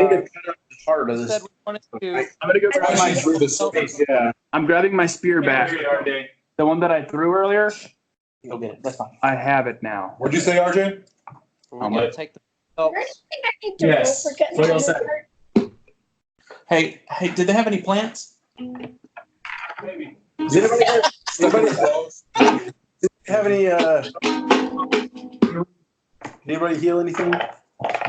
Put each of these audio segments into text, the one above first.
need to cut out the heart of this. Said we wanted to. I'm gonna go grab my Through the space. Yeah, I'm grabbing my spear back. The one that I threw earlier. Go get it. That's fine. I have it now. What'd you say, RJ? We're gonna take the belts. I need to Yes. roll for cutting What down else the said? heart. Hey, did they have any plants? Maybe. Does anybody have any? Anybody heal anything?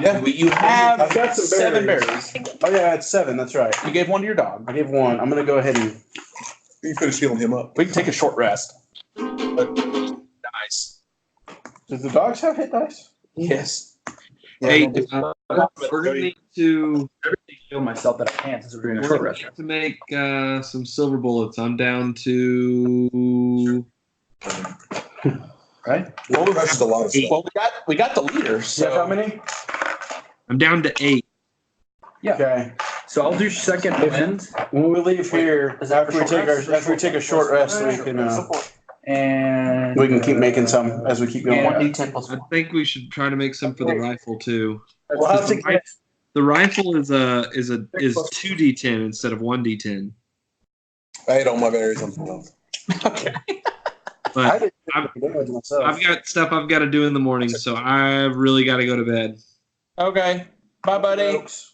Yeah. You have I've got some 7 berries. berries. Oh yeah, it's 7. That's right. You gave 1 to your dog. I gave 1. I'm gonna go ahead and. You finish healing him up. We can take a short rest. Nice. Does the dogs have hit dice? Yes. Hey, Yeah, we're gonna need to heal myself that I can since we're doing a short rest. To make some silver bullets, I'm down to. right? Well, that's just a lot of stuff. Well, we got the leaders. So. You have how many? I'm down to 8. Yeah. Okay. So I'll do second wind. When we leave here, after we take a short rest, we can keep making some as we keep going. 1d10 plus I 1. think we should try to make some for the rifle too. We'll have to get, The rifle is 2d10 instead of 1d10. I ate all my berries on the Okay. I But did I've- damage myself. I've got stuff I've got to do in the morning, so I really got to go to bed. Okay. Bye, buddy. Folks.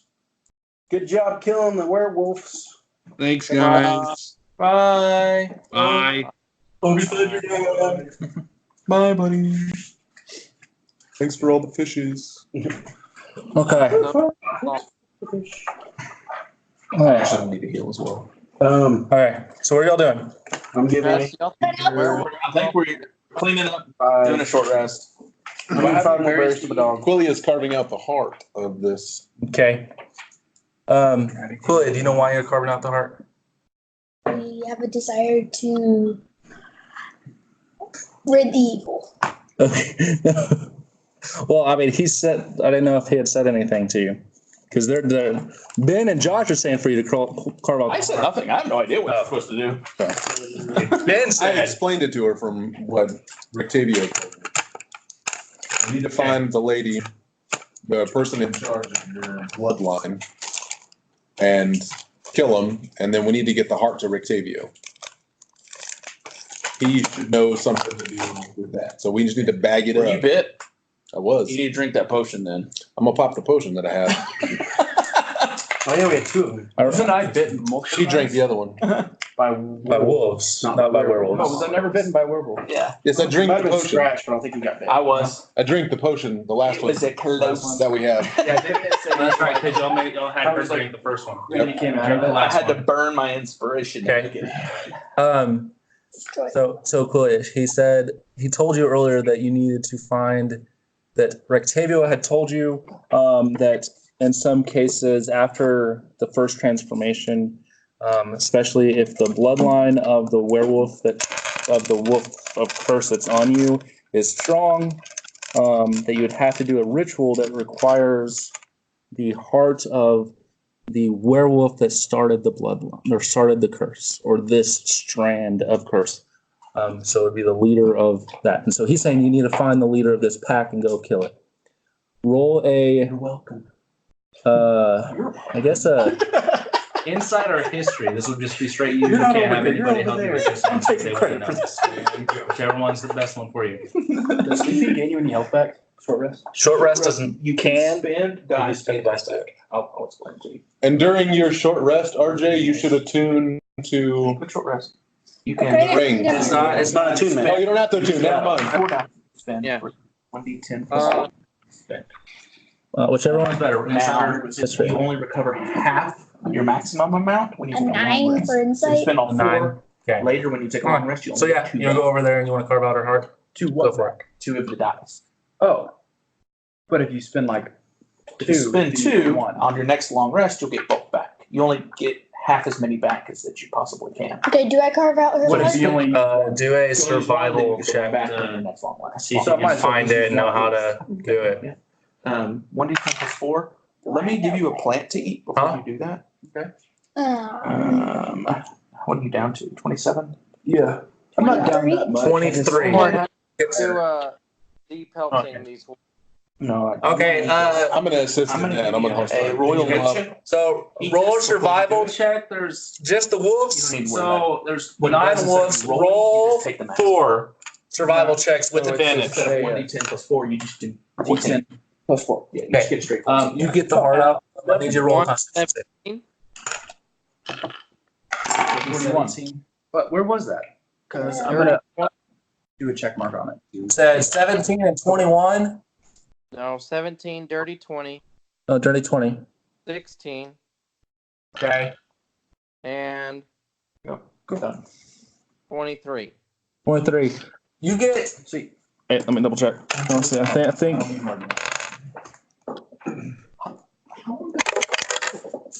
Good job killing the werewolves. Thanks, guys. Bye. Bye. Bye, buddy. Thanks for all the fishes. Okay. I actually need to heal as well. All right. So what are y'all doing? I'm giving I think we're cleaning up, doing a short rest. I'm giving 5 more berries to the dog. Quilia is carving out the heart of this. Okay. Quilia, do you know why you're carving out the heart? We have a desire to rid the evil. Okay. Well, I mean, he said, I didn't know if he had said anything to you. Because Ben and Josh are saying for you to carve out. I said nothing. I have no idea what you're supposed to do. Ben I said. explained it to her from what Rictavio told me. You need to find the lady, the person in charge of your bloodline, and kill him, and then we need to get the heart to Rictavio. He should know something to do with that. So we just need to bag it Were you up. bit? I was. You need to drink that potion then. I'm gonna pop the potion that I have. Oh yeah, we had 2 of them. Wasn't I bitten multiple She drank the other one. By wolves, not by werewolves. Oh, was I never bitten by werewolf? Yeah. Yes, I drink Might the have been potion. scratched, but I don't think you got bit. I was. I drink the potion, the last It one was a close. that we have. Yeah, they said That's right, because y'all had I her was like- drink the first one. When you came out, I had to burn my inspiration. to Okay. make it. Destroy. So Quilia, he told you earlier that you needed to find that Rectavio had told you that in some cases after the first transformation, especially if the bloodline of the werewolf of the wolf of curse that's on you is strong, that you would have to do a ritual that requires the heart of the werewolf that started the bloodline or started the curse or this strand of curse. So it would be the leader of that. And so he's saying you need to find the leader of this pack and go kill it. Roll a. You're welcome. I guess Inside our history, this will just be straight you. You're You not can't over have there. You're anybody over help you there. with this. I'm taking Say what credit you for know. this. Whichever one's the best one for you. Does sleeping gain you any health back? Short rest? short rest doesn't. You can spend dice. spend dice back. I'll explain it to you. And during your short rest, RJ, you should attune to. Quick short rest. You can. Okay. Ring. It's not attunement. Oh, you don't have to attune. Never mind. 4 dice. Spend. Yeah. 1d10. Whichever One's one. better. Now, That's right. you only recover half your maximum amount when you A take a long 9 rest. for So you insight. spend all 4. 9. Okay. Later, when you take a long rest, you only So yeah, get 2 you want to go dice. over there and you want to carve out her heart. 2 Go what? for it. 2 of the dice. Oh. But if you spend like If you spend you get 2 one. on your next long rest, you'll get both back. You only get half as many back as that you possibly can. Okay, do I carve out her What if heart? you only Do a You survival get check back to on your next long rest. see if you can find it and know how to do it. 1d10 plus 4. Let me give you a plant to eat before you do that. What are you down to? 27? Yeah. I'm not down 23. that much. 23. To depelting these No. Okay, I'm gonna assist in that. I'm gonna host a royal So roll survival check. There's Just the wolves. so there's 9 wolves. Roll 4 survival checks with advantage. Instead of 1d10 plus 4, you just do What's d10 plus 4. Yeah, you just get straight. You get the heart out. I need you to roll a constitution. 17. But where was that? Because I'm I'm gonna Do a check mark on it. It said 17 and 21. No, 17, dirty 20, Oh, dirty 20. 16, Okay. and go. 23. 23. You get. See. Hey, let me double check. Let's see. I think.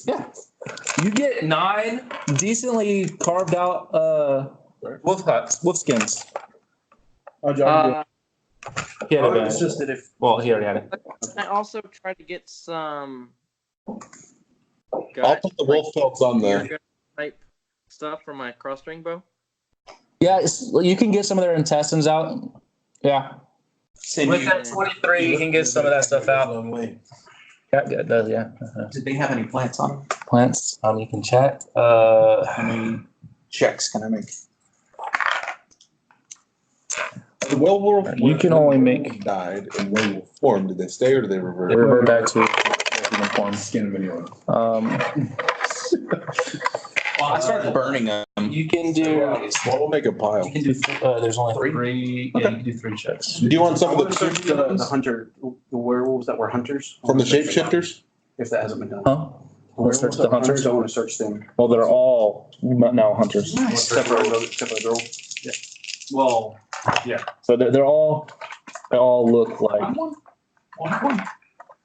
Yeah. You get 9 decently carved out wolf skins. Oh, John. He had I advantage. was just that if Well, he already had it. I also tried to get some. I'll put the wolf pelts on there. Type stuff for my crossstring bow. Yeah, you can get some of their intestines out. Yeah. With that 23, you can get some of that stuff out. Yeah, it does, yeah. Did they have any plants on them? Plants, you can check. How many checks can I make? The werewolf. You can only make. Died in werewolf form. Did they stay or did they revert? They revert back to human form. Skin video. Well, I started burning them. You can do. Well, we'll make a pile. You can do. There's only 3. 3, yeah, you can do 3 checks. Do you want some I of want the to search the hunter, the werewolves that were hunters. from the shapeshifters? If that hasn't been done. Huh? We'll search the hunters. I want to search them. Well, they're all now hunters. Except for the girl. Yeah. Well, So they're all. They all look like.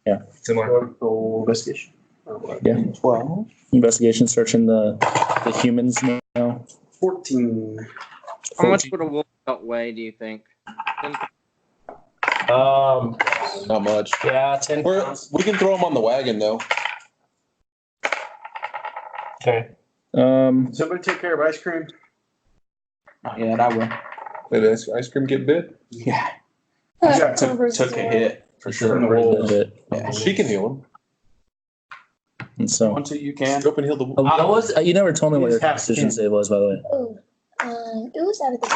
Yeah. Investigation. Yeah. 12. Investigation searching the humans now. 14. How much would a wolf pelt weigh, do you think? Not much. Yeah, 10 pounds. We can throw them on the wagon though. Okay. Somebody take care of ice cream. Not yet, I will. Did ice cream get bit? Yeah. Took a hit for sure. A little bit. Yeah. She can heal him. And so. Once you can. Go up and heal the wolf. What was, you never told me what your He's half constitution skin. save was, by the way. Oh, it was out of the.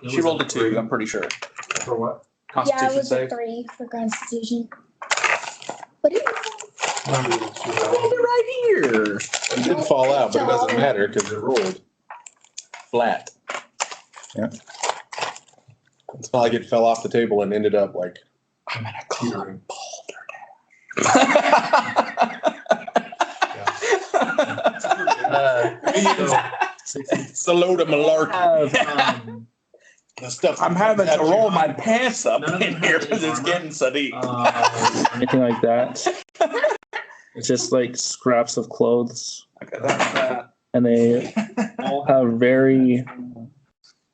3. She rolled a 2, I'm pretty sure. For what? Yeah, it Constitution was a save. 3 for Constitution. But it Right here. It did fall out, but it doesn't matter because it rolled flat. Yeah. It's not like it fell off the table and ended up like. I'm in a clearing It's a load of malarkey. The stuff. I'm having to roll my pants up in here because it's getting so deep. Anything like that. It's just like scraps of clothes. Okay, that's And they all have very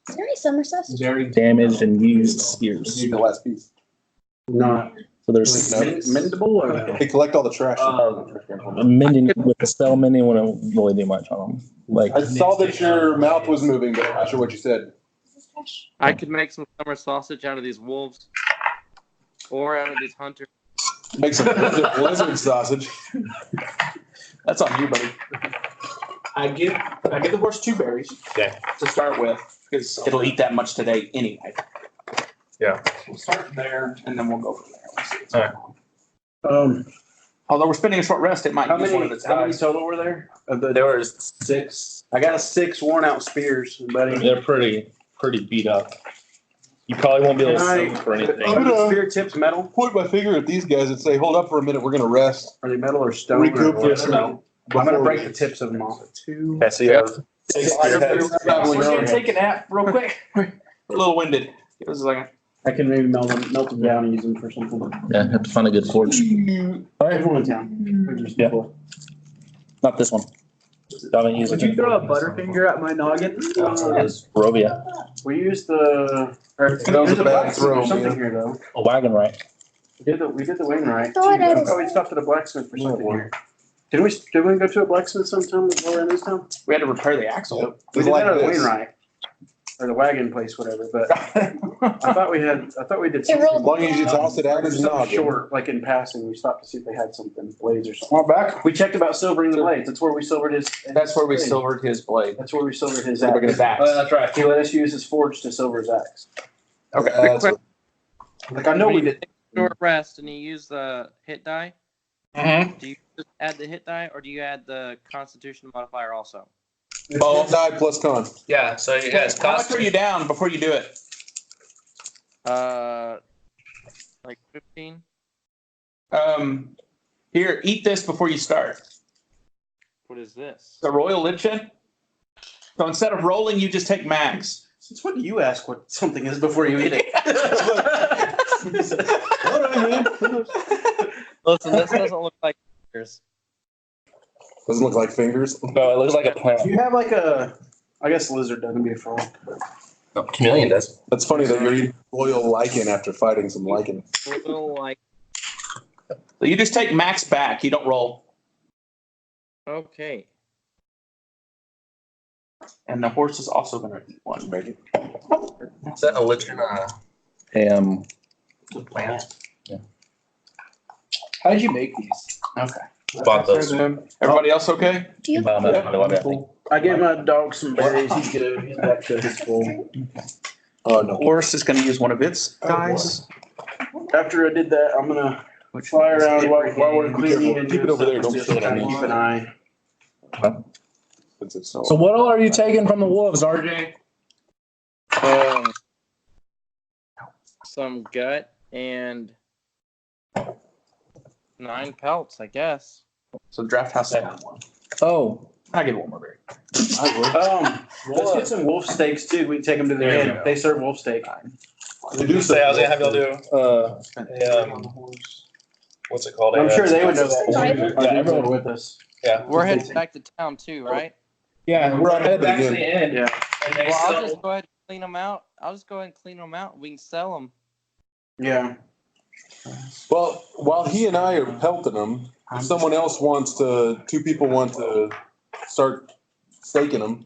is there any summer sausage? damaged and used spears. The last piece. Not So there's mendable or? They collect all the trash. mending with the spell mending wouldn't really do much on them. Like I saw that your mouth was moving, but I'm not sure what you said. Is this trash? I could make some summer sausage out of these wolves. Or out of these hunters. Make some lizard sausage. That's on you, buddy. I give the horse 2 berries. Okay. To start with, because it'll eat that much today anyway. Yeah. We'll start there and then we'll go from there. Let's see what's All going on. Although we're spending a short rest, it might How use one of many, its how many guys. total were there? there were 6. I got a 6 worn out spears, buddy. They're pretty beat up. You probably won't be able to Can I- see for anything. Are the spear tips metal? Point my finger at these guys and say, "Hold up for a minute. We're gonna rest." Are they metal or stone? Recoup or this what? I'm gonna break the tips of them off. Okay, so you have We're gonna take a nap real quick. We're a little winded. Give us a second. I can maybe melt them down and use them for something. yeah, you have to find a good forge. Everyone in town. Yeah. Not this one. Haven't used Would it. you throw a Butterfinger at my noggin? Barovia. We used the. That was a bad throw, There's something man. here though. A wagon right. We did the Wainwright. Throw it at I us. probably stopped at a blacksmith for something here. Did we go to a blacksmith sometime while we were in this town? We had to repair the axle. We did that at a Wainwright. or the wagon place, whatever. But I thought we did. It Something. rolled. As long as you toss it out of the Something noggin. short, like in passing, we stopped to see if they had something, blades or something. Come on back. We checked about silvering the blades. That's where we silvered his. That's where we blade. silvered his blade. That's where we silvered his Look at his axe. axe. Oh, that's right. He let us use his forge to silver his axe. Okay. Quick. Like I know we did. Short rest and you use the hit die. Mm-hmm. Do you just add the hit die or do you add the Constitution modifier also? Both die plus con. Yeah, so you guys How much cost are you down before you do it? Like 15. Here, eat this before you start. What is this? The royal lichen. So instead of rolling, you just take max. Since when do you ask what something is before you eat it? Listen, this doesn't look like yours. Doesn't look like fingers. No, it looks like a plant. Do you have like a? I guess lizard doesn't be a frog. no, chameleon does. That's funny that you're eating royal lichen after fighting some lichen. Little like. So you just take max back. You don't roll. Okay. And the horse is also going to eat one. Maybe. Is that a lichen? Plant. How did you make these? Okay. Bought those. Everybody else okay? Do you I gave my dog some berries. He's good. He's back to his full. Oh The no. horse is going to use one of its dice. After I did that, I'm gonna fly around while we're cleaning and Keep it over there, don't just spill it on kinda me. keep an eye. So what all are you taking from the wolves, RJ? Some gut and 9 pelts, I guess. So draft house had one. Oh, I'll give it one more berry. Let's get some wolf steaks too. We can take them to the There you inn. go. They serve wolf steak. We do Say, I was gonna have y'all do. What's it called? I'm sure they would know that. Survival? Yeah, everyone with us. Yeah. We're heading back to town too, right? yeah, we're headed back to the end. Yeah. Well, I'll just go ahead and clean them out. We can sell them. Yeah. Well, while he and I are pelting them, if someone else wants to, two people want to start staking them,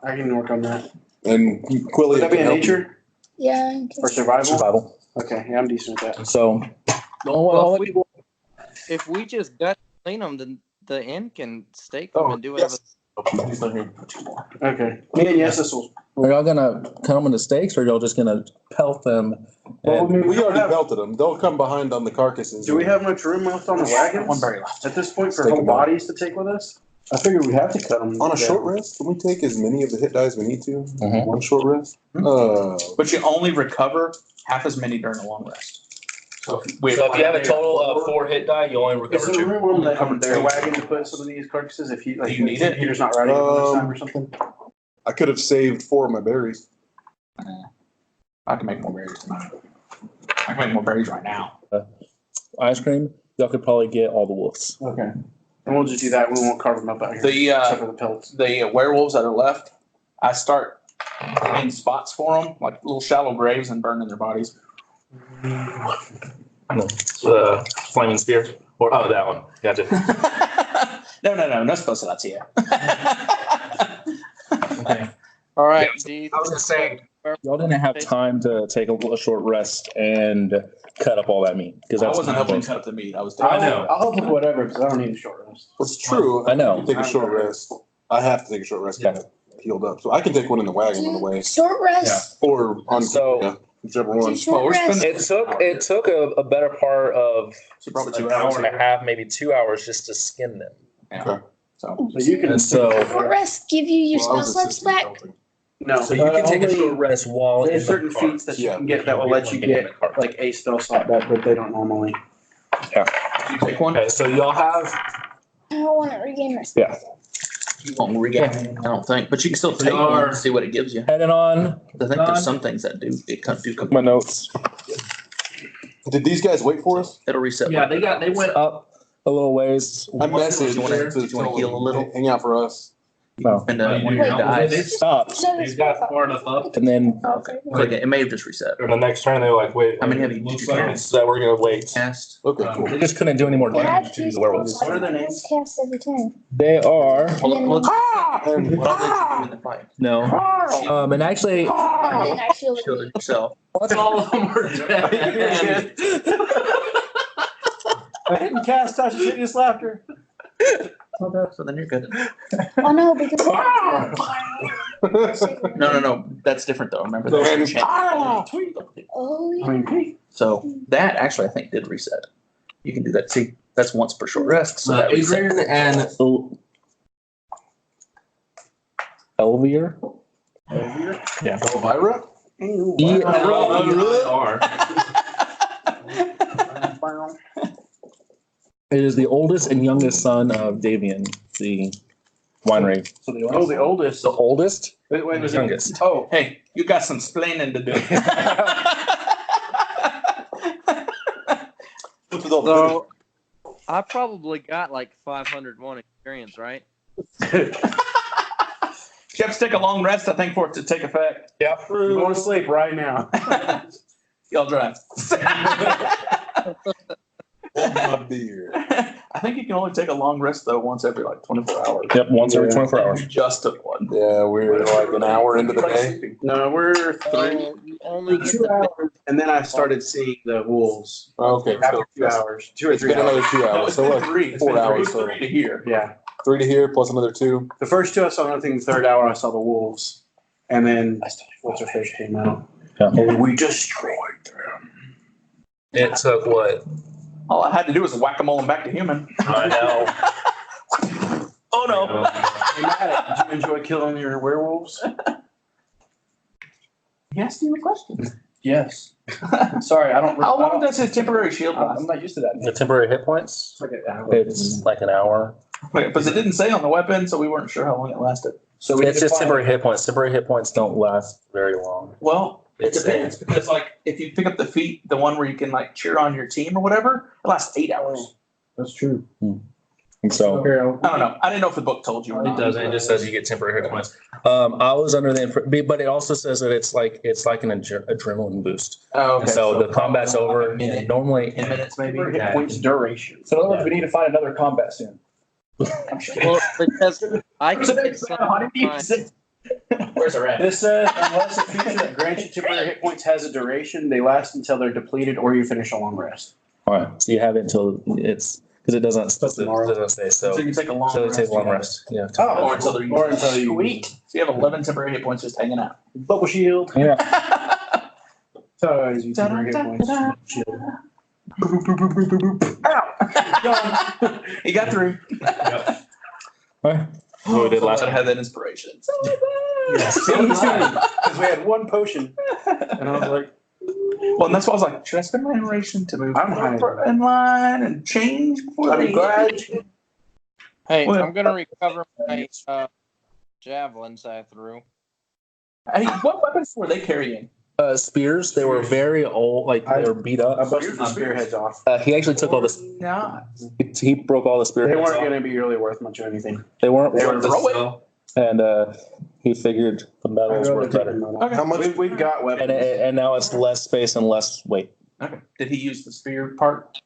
I can work on that. and Would Quilia that be can in help you. nature Yeah. or survival? Survival. Okay, yeah, I'm decent with that. So, Well, if we just gut clean them, then the inn can stake them and do whatever. yes. Okay. Me and yes, this will. are y'all gonna cut them into steaks, or are y'all just gonna pelt them? Well, And, We already pelted them. They'll come behind on the carcasses. Do we have much room left on the wagons? One berry left. At this point for Steak whole them out. bodies to take with us? I figured we'd have to cut them. On a short rest? Can we take as many of the hit dice we need to? Mhm. One short rest? But you only recover half as many during a long rest. So if So if you have a total of 4 hit die, you only Is recover there 2. room on the wagon to put some of these carcasses if you, like, Do you need it? Peter's not riding them this time or something? I could have saved 4 of my berries. I can make more berries tonight. I can make more berries right now. ice cream, y'all could probably get all the wolves. Okay. And we'll just do that. We won't carve them up out here. The Except for the pelts. werewolves that are left, I start in spots for them, like little shallow graves, and burning their bodies. Flaming spear. Or that one. Gotcha. No sposoracja. Okay. All right. Yeah, Do you I was gonna say. Y'all didn't have time to take a short rest and cut up all that meat because I that's wasn't helping cut up the meat. I was. I'll help with whatever because I don't need a short rest. It's true. I know. Take a short rest. I have to take a short rest to get healed up. So I can take one in the wagon on the way. Short rest. Or on So- whichever Do one. short we're rest. spending- It took a better part of So probably an 2 hours. hour and a half, maybe 2 hours just to skin them. Yeah. So So you can. And so, Short rest give you your Well, I spell was slots assistant back. helping. No. So you can take a only- short rest while in There's the certain car. feats that you Yeah. can get that will let you get like a spell slot back, but they don't normally. you take one. Okay, so y'all have I don't want to regain my spell. You won't regain. I don't think, but you can still take Y'all one are- and see what it gives you. heading on I think there's some things that do come. my notes. Did these guys wait for us? It'll reset. they went up. A little ways. I messaged You wanna- to you wanna heal a little? hang out for us. No. And Wait, one of your dies. Stop. So They've got far enough up. And then Okay. Click it. It may have just reset. And the next turn they were like, wait. How many have you- did you cast? So we're gonna wait. Cast. Okay, cool. they just couldn't do any more I have damage two to the spell werewolves. slots. What are their names? Cast every turn. They are Well, let's And What all did you do in the fight? No. And actually, And I shielded Shielded yourself. All of them are dead. I didn't cast touch hideous laughter. So then you're good. Oh no, because No. That's different though. Remember So, that. and- oh yeah. So that actually I think did reset. You can do that. See, that's once per short rest. So that reset. Adrian and Elvier. Yeah. Elvira? It is the oldest and youngest son of Davian, the winery. So the oldest. The oldest, Wait, was it? youngest. Oh, Hey, you got some splaining to do. So I probably got like 501 experience, right? You have to take a long rest, I think, for it to take effect. yep. You want to sleep right now. Y'all drive. My beer. I think you can only take a long rest though once every like 24 hours. Yep, once every 24 hours. You just took one. Yeah, we're like an hour into the day. No, we're You only get 2 the hours, and then I started seeing the wolves. Okay, After so 2 hours, 2 or it's 3 been another hours. 2 No, hours. it's So been what? 3. It's 4 been hours. 3 to here. Yeah, 3 to here plus another 2. the first 2 I saw nothing. The third hour I saw the wolves, and then what's her face came out. Yeah. And we destroyed them. It took what? All I had to do was whack-a-mole them back to human. I know. Oh no. Hey, Matt, did you enjoy killing your werewolves? He asked you a question. Yes. Sorry, I don't. How long does his temporary shield last? I'm not used to that. The temporary hit points? It's like an hour. Wait, because it didn't say on the weapon, so we weren't sure how long it lasted. So we It's just temporary hit points. Temporary hit points don't last very long. Well, it It's depends because like if you pick up the feat, the one where you can like cheer on your team or whatever, it lasts 8 hours. That's true. And so I don't know. I didn't know if the book told you or it not. doesn't. It just says you get temporary hit points. I was under the but it also says that it's like an adrenaline boost. Oh, And so the combat's over. Like a minute. And normally, 10 minutes maybe. Hit points duration. So in other words, we need to find another combat soon. well because I can get some. Where's the rat? This says unless a feature that grants you temporary hit points has a duration, they last until they're depleted or you finish a long rest. all right. So you have it until it's because it doesn't say so. So you can take a long So rest. take a long rest. Yeah. Or until they're Or until you Sweet. So you have 11 temporary hit points just hanging out. bubble shield. Yeah. So I use temporary hit points. Shield. Ow! He got through. All right. What we did last I time. had that inspiration. Yes. Because we had one potion, and I was like, Well, and that's why I was like, should I spend my iteration to move I'm hiding. in line and change before I'm they glad. Hey, Well- I'm gonna recover my javelins I threw. Hey, what weapons were they carrying? Spears. They were very old. Like they were beat I up. busted the spearheads off. He actually took all this. Not. He broke all the spearheads. They weren't off. going to be really worth much of anything. They weren't. They were Throw it. And he figured the metal was worth better. Okay. How much? We've got weapons. And now it's less space and less weight. Okay. Did he use the spear part?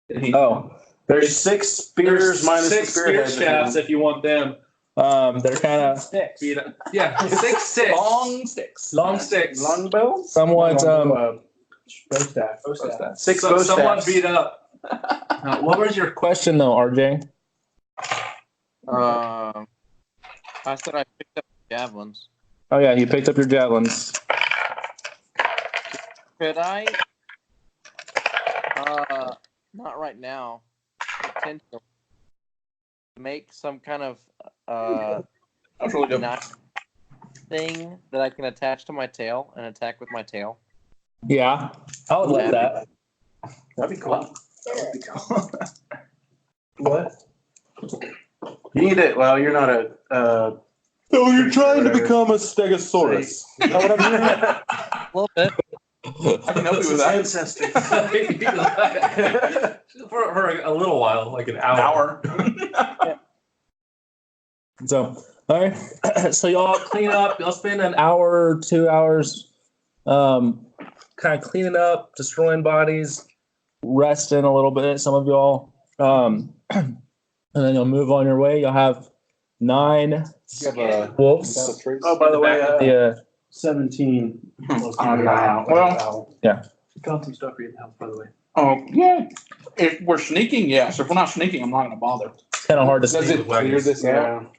Did he? Oh, There's 6 spears minus the spearheads. shafts if you want them. they're kind of Sticks. Yeah, six Long sticks. long sticks. Longbow? somewhat. Bow staff. Bow staff. 6 bow Someone staffs. beat up. What was your question though, RJ? I said I picked up javelins. Oh yeah, you picked up your javelins. Could I? Not right now. Potentially make some kind of That's really good. knife thing that I can attach to my tail and attack with my tail. Yeah, I would love that. That'd be cool. What? You need it. Well, you're not a. So you're trying to become a stegosaurus. You know what I mean? A little bit. I can help you with that. Ancestor. for a little while, like an hour. So, all right. So y'all clean up. Y'all spend an hour, 2 hours, kind of cleaning up, destroying bodies, resting a little bit. Some of y'all, and then you'll move on your way. You'll have 9 You have a wolves. trace? Oh, by the way, Yeah. 17. Well, Found some stuff for you in the house, by the way. oh, yeah. If we're sneaking, yes. If we're not sneaking, I'm not gonna bother. Kind of hard to Does see. it clear this out?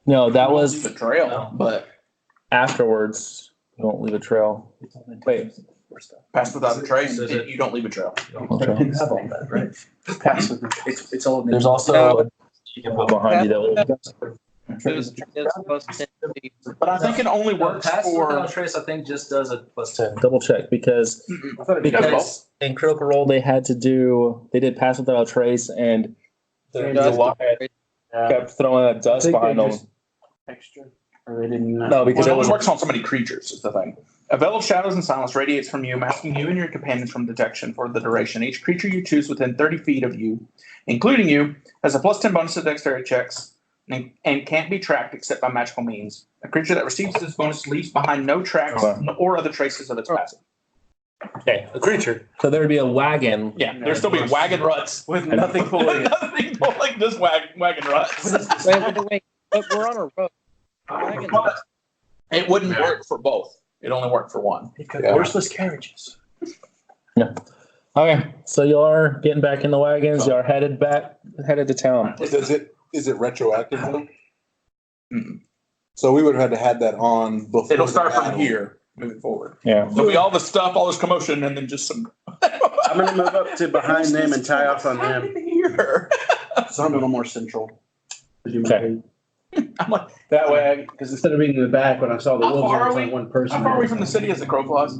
No, that was the trail, but afterwards. You won't leave a trail. Wait. pass without a trace, you don't leave a trail. Okay. Have all that, right? Pass with it's all. There's also a behind you that will. Boost is plus 10 feet. But I think it only works for. trace, I think, just does a plus 10. Double check because in Critical Role they did pass without a trace and the Dust. wire kept throwing that dust behind them. Extra. Or they didn't. No, because Well, it it only was works on so many creatures, is the thing. A veil of shadows and silence radiates from you, masking you and your companions from detection for the duration. Each creature you choose within 30 feet of you, including you, has a plus 10 bonus to dexterity checks and can't be tracked except by magical means. A creature that receives this bonus leaves behind no tracks or other traces of its passive. okay. A creature. So there would be a wagon. Yeah, there'd still be wagon ruts. With nothing pulling it. Nothing pulling, just wagon ruts. Wait, but we're on a road. Wagon- But it wouldn't work for both. It only worked for one. Horseless carriages. Okay, so you are getting back in the wagons. You are headed to town. Is it retroactive though? Mm-mm. So we would have had that on before. It'll start the from battle. here, moving forward. Yeah. There'll be all the stuff, all this commotion, and then just some. I'm gonna move up to behind them and tie off on them. Here. So I'm a little more central. Okay. I'm like, That way, because instead of being in the back, when I saw the How wolves, far there are was we? only one person. how far away from the city as the crow flies?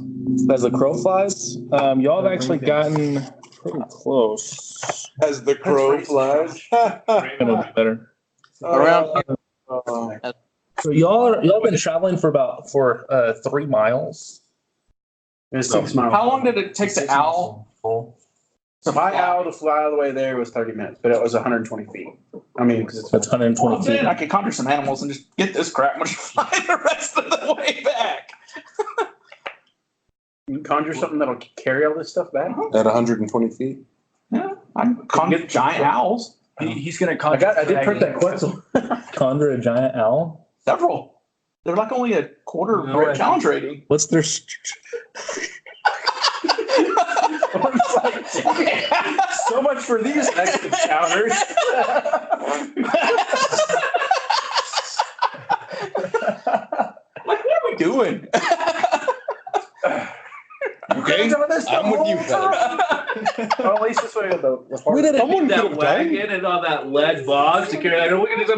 As the crow flies, y'all have actually gotten pretty close. As the crow flies. Gonna do better. Around So y'all have been traveling for 3 miles. It's 6 miles. How long did it take the owl? My owl to fly all the way there was 30 minutes, but it was 120 feet. I mean, because it's That's 120 feet. I could conjure some animals and just get this crap and just fly the rest of the way back. you can conjure something that'll carry all this stuff back. At 120 feet. Yeah, I can conjure giant owls. He's going to I did print that Quetzal. Conjure a giant owl. Several. They're like only a quarter No, challenge rating. What's their? So much for these next encounters. Like, what are we doing? Okay. I'm with you, fellas. Well, at least this way the We didn't Someone that could have done. wagon and all that lead box to carry that. Look at this.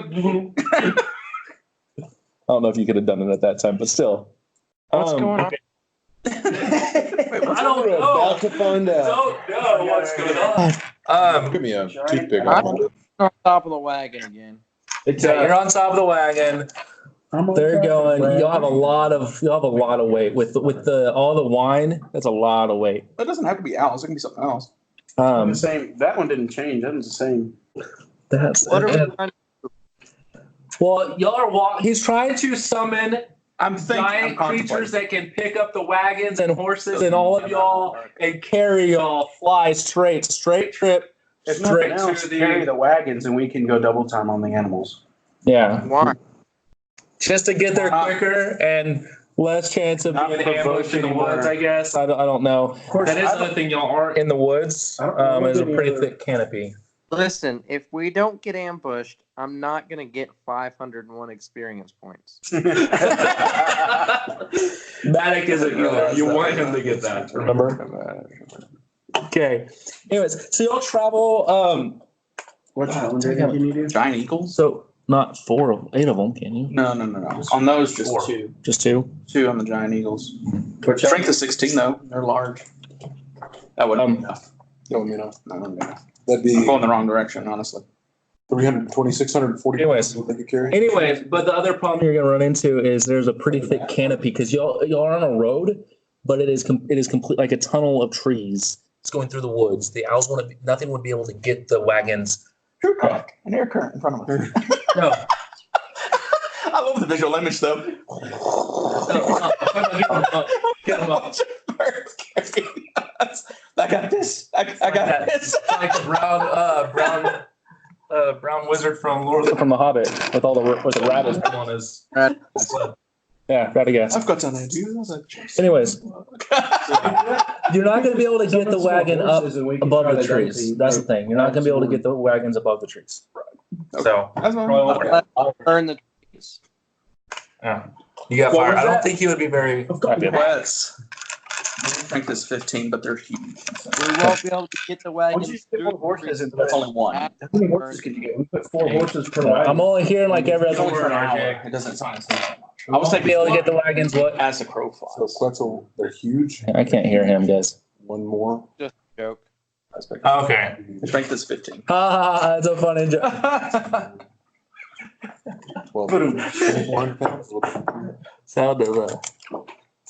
I don't know if you could have done it at that time, but still. What's going on? I don't We're know. about to find out. Don't know what's going on. Give me a toothpick. I'm on top of the wagon again. It's, You're on top of the wagon. They're going. You'll have a lot of weight with all the wine. That's a lot of weight. It doesn't have to be owls. It can be something else. the same. That one didn't change. That one's the same. That's What are we trying well. Y'all are He's trying to summon I'm thinking. giant creatures that can pick up the wagons and horses and all of y'all and carry y'all. Fly straight trip. If Straight nothing else, to the- carry the wagons, and we can go double time on the animals. Yeah, Why? just to get there quicker and less chance of Not being ambushed in the provoking woods. or- I guess I don't know. Of course, That is I another thing. Y'all aren't in the woods. I don't know There's a what pretty any thick canopy. Listen, if we don't get ambushed, I'm not going to get 501 experience points. Matic is a killer. You want him to get that. Remember? Okay. Anyways, so y'all travel. What challenge can you do? Giant eagles? So not 8 of them, can you? No. On those, just Four. two. Just 2. Two on the giant eagles. What Strength is 16, though. They're large. That wouldn't be enough. That would be enough. That wouldn't be enough. That'd I'm be going the wrong direction, honestly. 320, 640. Anyways. What they could carry. Anyways, but the other problem you're gonna run into is there's a pretty thick canopy because y'all are on a road, but it is complete like a tunnel of trees. It's going through the woods. The owls nothing would be able to get the wagons. True crack. An air current in front of us. No. I love the visual image, though. Get them up. I got this. I got this. Like the brown the brown wizard from the Hobbit with all the rabbits on his. Yeah, Radagast. I've got an idea. Anyways, you're not going to be able to get the wagon up above the trees. That's the thing. You're not going to be able to get the wagons above the trees. So That's Burn the trees. yeah, you got fire. I don't think he would be very happy about it. Let's. I think this 15, but they're huge. We won't be able to get the wagons. That's only one. How many horses could you get? We put 4 horses per wagon. I'm only hearing like every other It's only for word. an hour. RJ. It doesn't sound as much. I was thinking be able to get the wagons. What? As the crow So flies. Quetzal, they're huge. I can't hear him, guys. One more. Joke. Okay. Strength is 15. Ah, it's a funny joke. 12. One pound. Sound of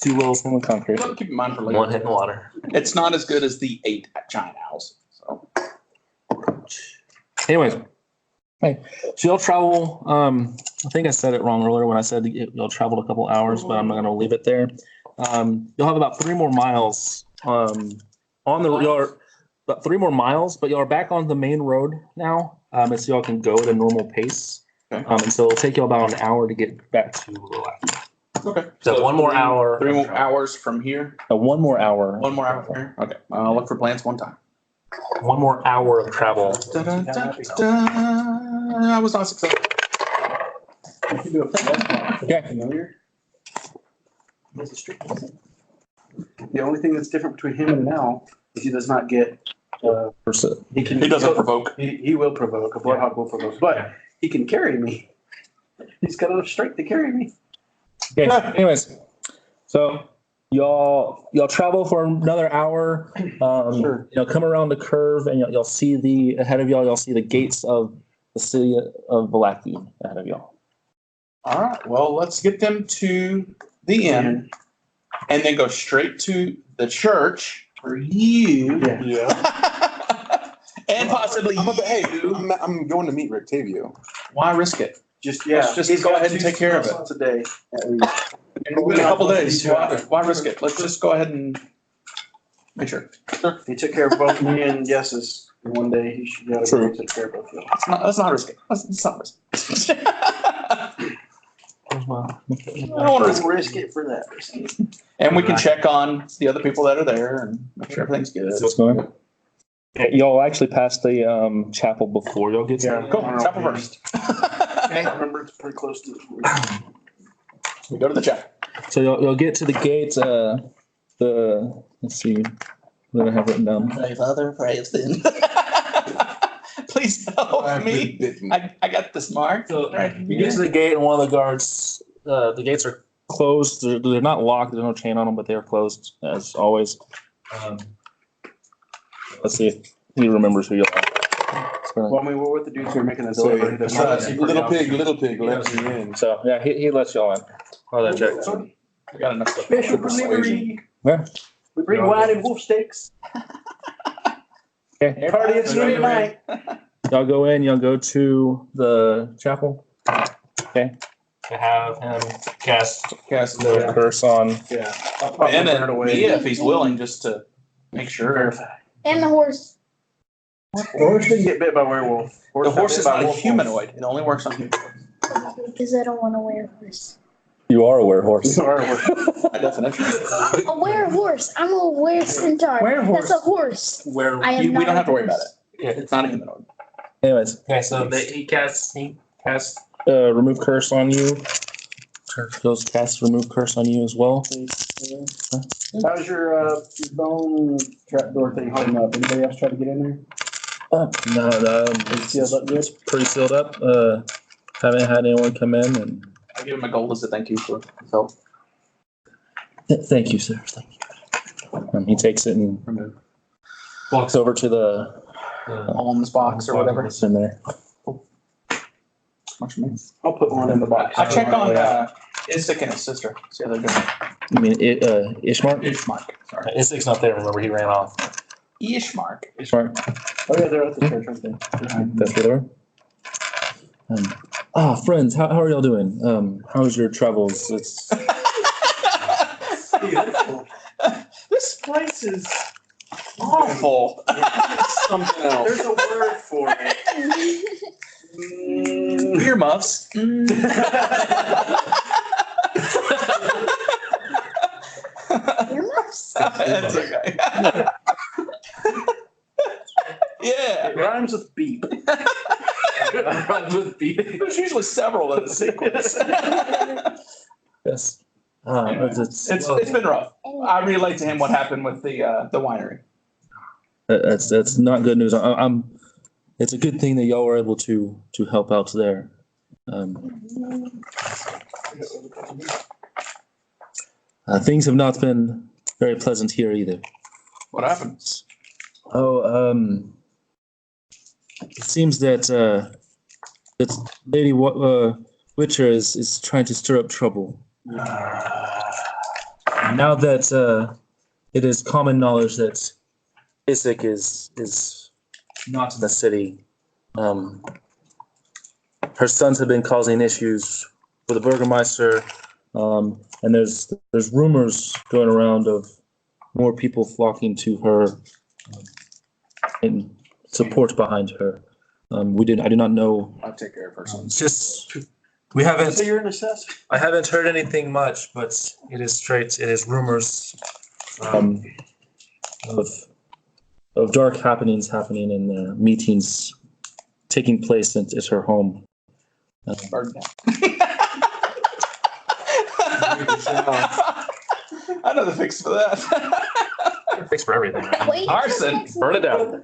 two wheels in the concrete. Keep in mind for later. One hit in the water. It's not as good as the 8 giant owls. So Anyways, hey, so you'll travel. I think I said it wrong earlier when I said you'll travel a couple hours, but I'm not going to leave it there. You'll have about 3 more miles on the you're about 3 more miles, but y'all are back on the main road now, and so y'all can go at a normal pace. And so it'll take you about an hour to get back to Relax. okay. So 1 more hour. 3 more hours from here. 1 more hour. 1 more hour from here. Okay. I'll look for plans one time. 1 more hour of travel. I was not successful. Okay. The only thing that's different between him and now is he does not get. He doesn't provoke. He will provoke. A bloodhawk will provoke, but he can carry me. He's got enough strength to carry me. Okay. Anyways, so y'all travel for another hour. Sure. Come around the curve, and you'll see ahead of y'all. You'll see the gates of the city of Valaki ahead of y'all. All right. Well, let's get them to the inn and then go straight to the church for you. Yeah. And possibly I'm going to meet Rictavio. Why risk it? Just Just go ahead and take care of it. Once a day, at least. In a couple days. Why risk it? Let's just go ahead and make sure. He took care of both me and Yes's. One day he should be able True. to take care of both of them. Let's not risk it. Let's not risk it. I don't want to risk it for that. And we can check on the other people that are there and make sure everything's good. What's going on? Y'all actually passed the chapel before y'all get there. Cool. Chapel first. I remember it's pretty close to. We go to the chapel. So you'll get to the gate. Let's see. What do I have written down? Pray, Father, pray then. Please help me. I got this mark. So you get to the gate, and one of the guards. The gates are closed. They're not locked. There's no chain on them, but they are closed as always. Let's see if he remembers who you are. Well, I mean, we're with the dudes who are making the So delivery. That's not little pig lets me in. So yeah, he lets y'all in. Oh, that check. I got enough stuff. Special delivery. Yeah. We bring wine and wolf steaks. Okay. Party at tonight. Y'all go in. Y'all go to the chapel. Okay. To have him cast the curse on. Yeah. And then Mia, if he's willing, just to make sure. And the horse. The horse didn't get bit by werewolf. The horse got is bit by not a wolf. humanoid. It only works on humans. Because I don't want to wear a horse. You are a werehorse. By definition. A werehorse. I'm a were-centaur. Werehorse. That's a horse. Where I am We don't not have to a worry about horse. it. It's not a humanoid. Anyways, okay, so he casts remove curse on you. Goes cast remove curse on you as well. How's your bone trapdoor thing holding up? Anybody else try to get in there? No, It's sealed up good? it's pretty sealed up. Haven't had anyone come in, and I give him a gold as a thank you for his help. thank you, sir. Thank you. He takes it and walks over to the Alms box or whatever. It's in there. I'll put one in the box. I check on Isaac and his sister. See how they're doing. You mean Ishmark? Ishmark. Sorry. Isaac's not there. Remember, he ran off. Ishmark. Ishmark. Oh yeah, they're at the church, aren't they? That's where they were. Friends, how are y'all doing? How's your travels? It's This place is awful. Something else. There's a word for it. Beer muffs. Earmuffs? That's okay. Yeah. It rhymes with beep. It rhymes with beep. There's usually several in the sequence. Yes. It's been rough. I relate to him what happened with the winery. That's not good news. It's a good thing that y'all were able to help out there. Things have not been very pleasant here either. What happened? It seems that Lady Witcher is trying to stir up trouble. Now that it is common knowledge that Isaac is not in the city, her sons have been causing issues with the Burgermeister, and there's rumors going around of more people flocking to her in support behind her. I do not know. I'll take care of her son. It's just we haven't. So you're an assessor? I haven't heard anything much, but it is rumors of dark happenings happening and meetings taking place at her home. Burn down. I know the fix for that. Fix for everything. Wait, Arson. Burn it down.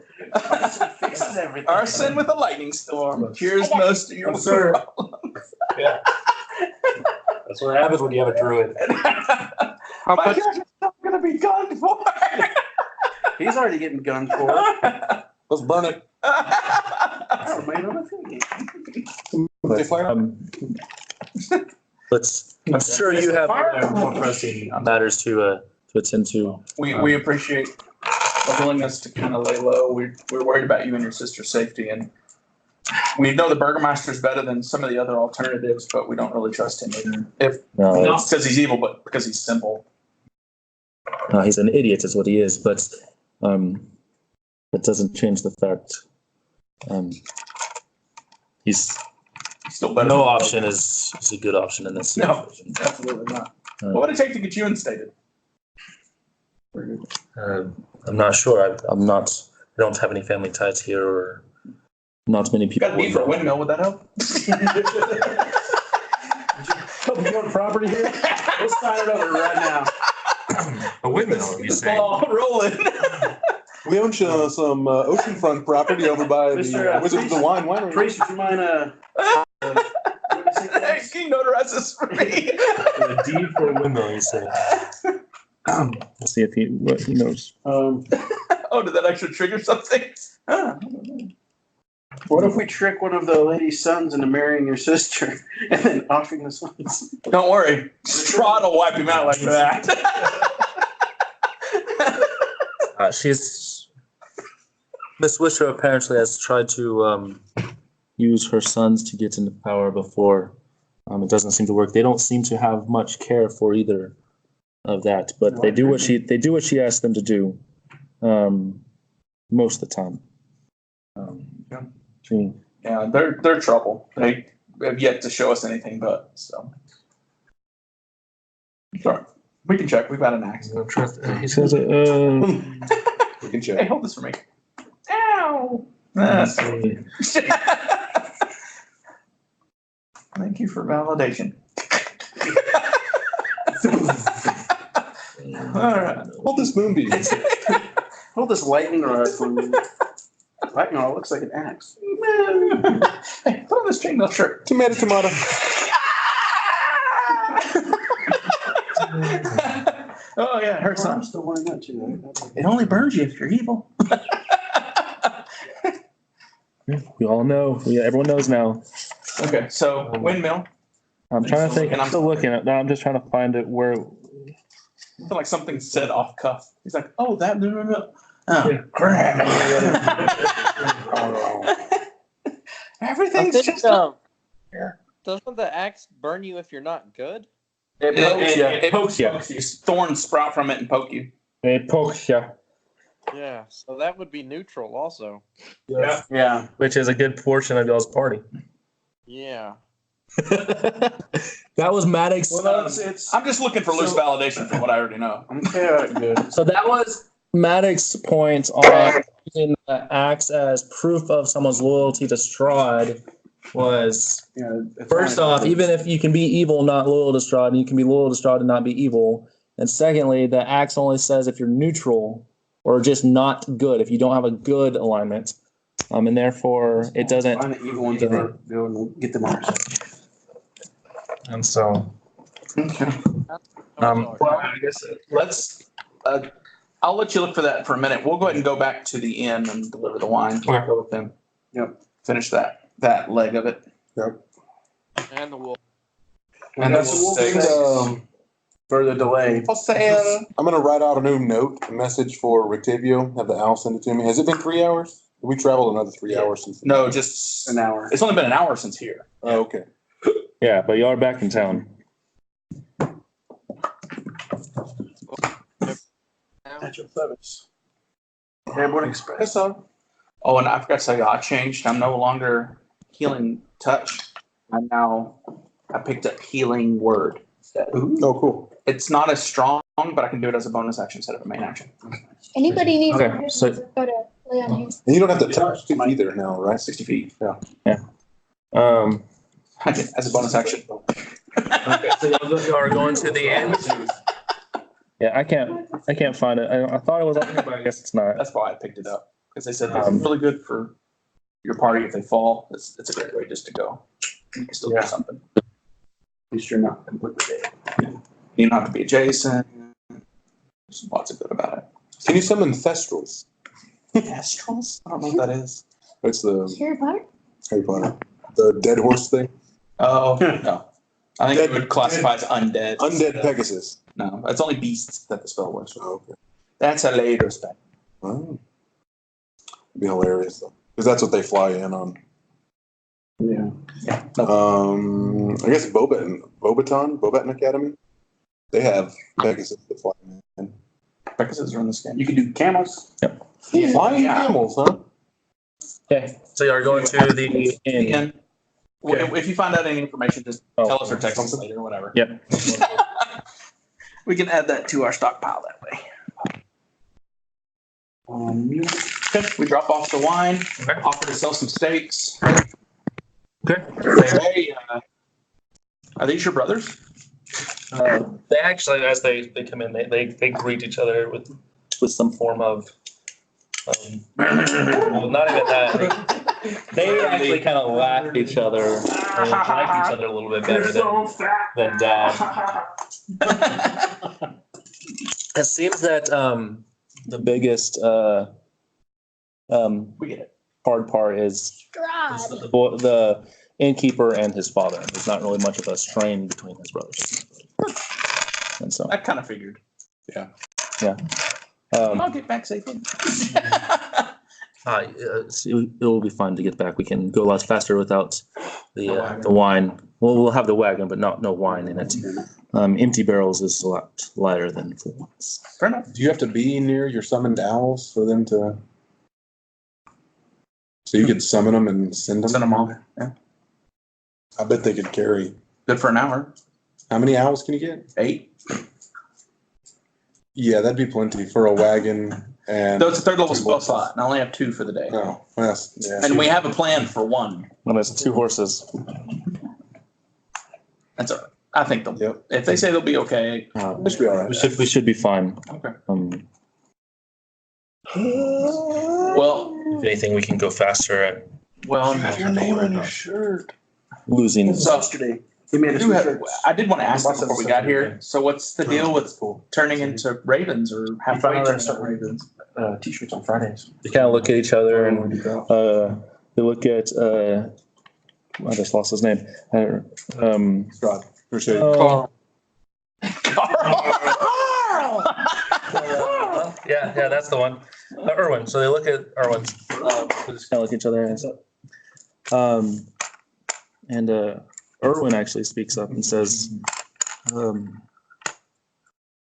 Fixes everything. Arson with a lightning storm cures most of your Sir. problems. That's what happens when you have a druid. How My much? character's not gonna be gunned for. He's already getting gunned for. Let's burn it. Oh, man, I'm I'm sure you have more pressing matters to attend to. We appreciate the willingness to kind of lay low. We're worried about you and your sister's safety, and we know the Burgermeister's better than some of the other alternatives, but we don't really trust him either. No, Not because he's evil, but because he's simple. he's an idiot, is what he is. But that doesn't change the fact. He's Still better. no than- option is a good option in this No. situation. Absolutely not. What would it take to get you instated? I'm not sure. I don't have any family ties here, or not many people. Got a need for a windmill. Would that help? You want property here? Let's sign it over right now. A windmill, you say? Ball rolling. We own some oceanfront property over by Mr. the Wizard of the Wine winery. Priest, would you mind Hey, can you notarize this for me? A deed for a windmill, you say? Let's see what he knows. Oh, did that actually trigger something? What if we trick one of the lady's sons into marrying your sister and then offering the sons? Don't worry. Strahd will wipe him out like that. Miss Wisher apparently has tried to use her sons to get into power before. It doesn't seem to work. They don't seem to have much care for either of that, but they do what she asks them to do most of the time. Yeah, they're trouble. They have yet to show us anything but, so. Sure. We can check. We've got an axe. He says, We can Hey, check. hold this for me. Ow! Thank you for validation. All right. Hold this moonbeam. Hold this lightning rod for me. Lightning rod looks like an axe. Hey, put on this chainmail shirt. Tomato. Oh yeah, it hurts. I'm still wearing that too. It only burns you if you're evil. we all know. Everyone knows now. Okay, so windmill. I'm trying to think. I'm still looking at that. I'm just trying to find it where. I feel like something said off cuff. He's like, "Oh, that no. Oh, crap! Everything's just." Doesn't the axe burn you if you're not good? It pokes you. Thorns sprout from it and poke you. It pokes ya. Yeah, so that would be neutral also. Yeah. Which is a good portion of y'all's party. Yeah. That was Maddox. I'm just looking for loose validation from what I already know. So that was Maddox's point on using the axe as proof of someone's loyalty to Strahd. Was first off, even if you can be evil, not loyal to Strahd, and you can be loyal to Strahd and not be evil. And secondly, the axe only says if you're neutral or just not good, if you don't have a good alignment, and therefore it doesn't. Find the evil ones and go and get them on. And so, Well, I guess let's. I'll let you look for that for a minute. We'll go ahead and go back to the inn and deliver the wine. Okay. Go with them. Yep. Finish that leg of it. And the wolf. And then we'll And, for the delay. for sale. I'm gonna write out a new note, a message for Rictavio. Have the owl send it to me. Has it been 3 hours? We traveled another 3 hours since. No, just An hour. It's only been an hour since here. Oh, okay. yeah, but y'all are back in town. At your service. Airborne Express. Oh, and I forgot to tell you, I changed. I'm no longer healing touch. I picked up healing word instead. Oh, cool. It's not as strong, but I can do it as a bonus action instead of a main action. Anybody needs Okay, so- to go to lay on hands. And you don't have to touch it either now, right? 60 feet. As a bonus action. Okay, so y'all are going to the end. Yeah, I can't find it. I thought it was on here, but I guess it's not. That's why I picked it up. Because they said it's really good for your party if they fall. It's a great way just to go. You can still do something. At least you're not completely dead. You don't have to be adjacent. There's lots of good about it. Can you summon Thestrals? Astrals? I don't know what that is. That's the Harry Potter? Harry Potter. The dead horse thing. Oh, no. I think it would classify as undead. Undead Pegasus. No, it's only beasts that the spell works for. Oh, okay. That's a later spell. Oh. It'd be hilarious though, because that's what they fly in on. Yeah. I guess Bobaton Academy. They have Pegasus that fly in. Pegasus are in this game. You can do camels. Flying camels, huh? Okay, so y'all are going to the inn. And if you find out any information, just tell us or text us later or whatever. Yep. We can add that to our stockpile that way. Okay, we drop off the wine, offer to sell some steaks. Okay. Hey, are these your brothers? They actually, as they come in, they greet each other with some form of, well, not even that. They actually kind of laugh at each other and like each other a little bit better than Dad. It seems that the biggest We get it. hard part is Strahd. the innkeeper and his father. There's not really much of a strain between his brothers. And so, I kind of figured. I'll get back safely. it will be fun to get back. We can go a lot faster without the wine. Well, we'll have the wagon, but no wine in it. Empty barrels is a lot lighter than full ones. Fair enough. Do you have to be near your summoned owls for them to? So you could summon them and send them. Send them all. Yeah. I bet they could carry. Good for an hour. How many owls can you get? 8. Yeah, that'd be plenty for a wagon and. So it's a 3rd level spell slot, and I only have 2 for the day. Oh, yes. Yeah. And we have a plan for 1. Well, there's 2 horses. That's all right. I think they'll. Yep. If they say they'll be okay. We should be all right. We should be fine. Okay. Well, If anything, we can go faster at Your name on your shirt. losing. so Yesterday. He made us I did want to ask them before we got here. Okay. So what's the deal with turning into ravens or have fun Friday with start ravens? T-shirts on Fridays. They kind of look at each other and they look at I just lost his name. Scott. Appreciate it. Oh, yeah, that's the one. Erwin. So they look at Erwin. They just kind of look at each other and Erwin actually speaks up and says,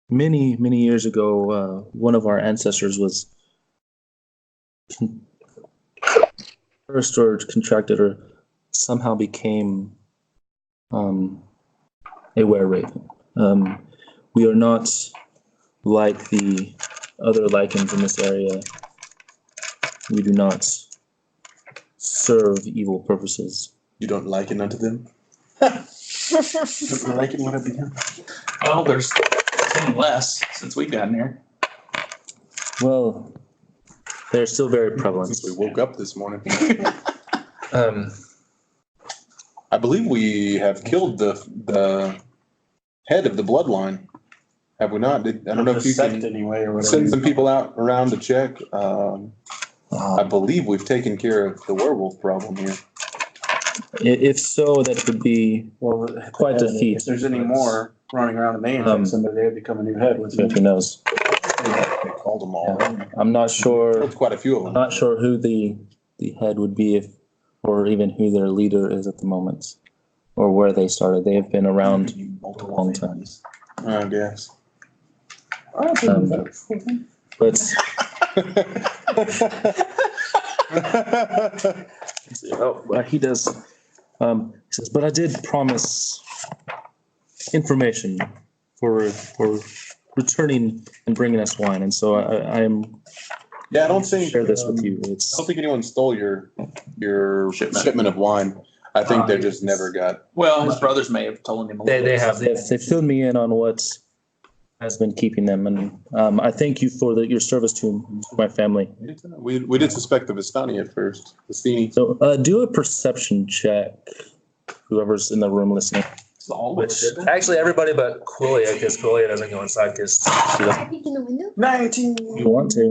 many years ago, one of our ancestors was cursed or contracted or somehow became a were-raven. We are not like the other lichens in this area. We do not serve evil purposes. You don't liken unto them? Doesn't like it when it begins. Well, there's 10 less since we've gotten here. Well, they're still very prevalent. Since we woke up this morning. Um, I believe we have killed the head of the bloodline. Have we not? I don't know if you can anyway, or whatever. send some people out around to check. I believe we've taken care of the werewolf problem here. if so, that would be quite a feat. If there's any more running around and they infect somebody, they would become a new head with Who knows? They called them all. Yeah. I'm not sure. That's quite a few of I'm them. not sure who the head would be, if, or even who their leader is at the moment, or where they started. They have been around a long time. I guess. But he does. He says, but I did promise information for returning and bringing us wine, and so I am. Yeah, I don't think share this with you. I It's don't think anyone stole your shipment of wine. I think they just never got. Well, his brothers may have told him. they filled me in on what has been keeping them, and I thank you for your service to my family. We did suspect the Vistani at first. Vistini. So do a perception check, whoever's in the room listening. Which actually everybody but Quilia, because Quilia doesn't go inside because she doesn't. I peek in the window. 19. You want to?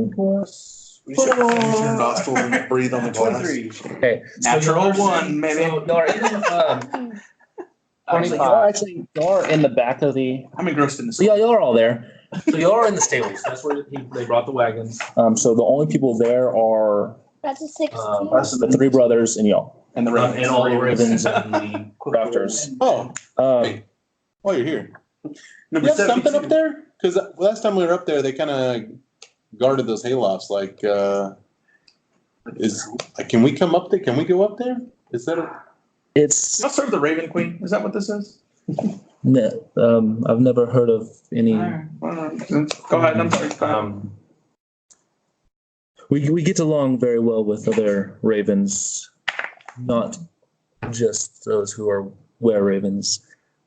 We should use your nostril and breathe on the glass. 23. Okay. Natural one, maybe. So y'all are in, y'all are in the back of the. I'm engrossed in this. So yeah, y'all are all there. So y'all are in the stables. That's where they brought the wagons. So the only people there are That's a 16. the three brothers and y'all. And the ravens. And all the ravens and the rafters. Oh, while you're here, you have something up there? Because last time we were up there, they kind of guarded those haylofts. Like, can we come up there? Can we go up there? Is that a? It's. I'll serve the Raven Queen. Is that what this is? No, I've never heard of any. Go ahead. I'm sorry. We get along very well with other ravens, not just those who are were-ravens,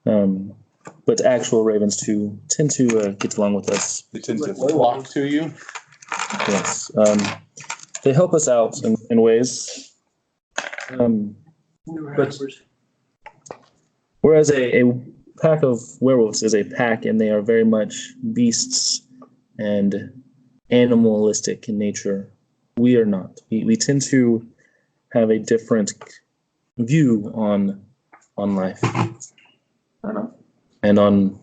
but actual ravens too tend to get along with us. They tend to flock to you. Yes, they help us out in ways. But whereas a pack of werewolves is a pack, and they are very much beasts and animalistic in nature, we are not. We tend to have a different view on life and on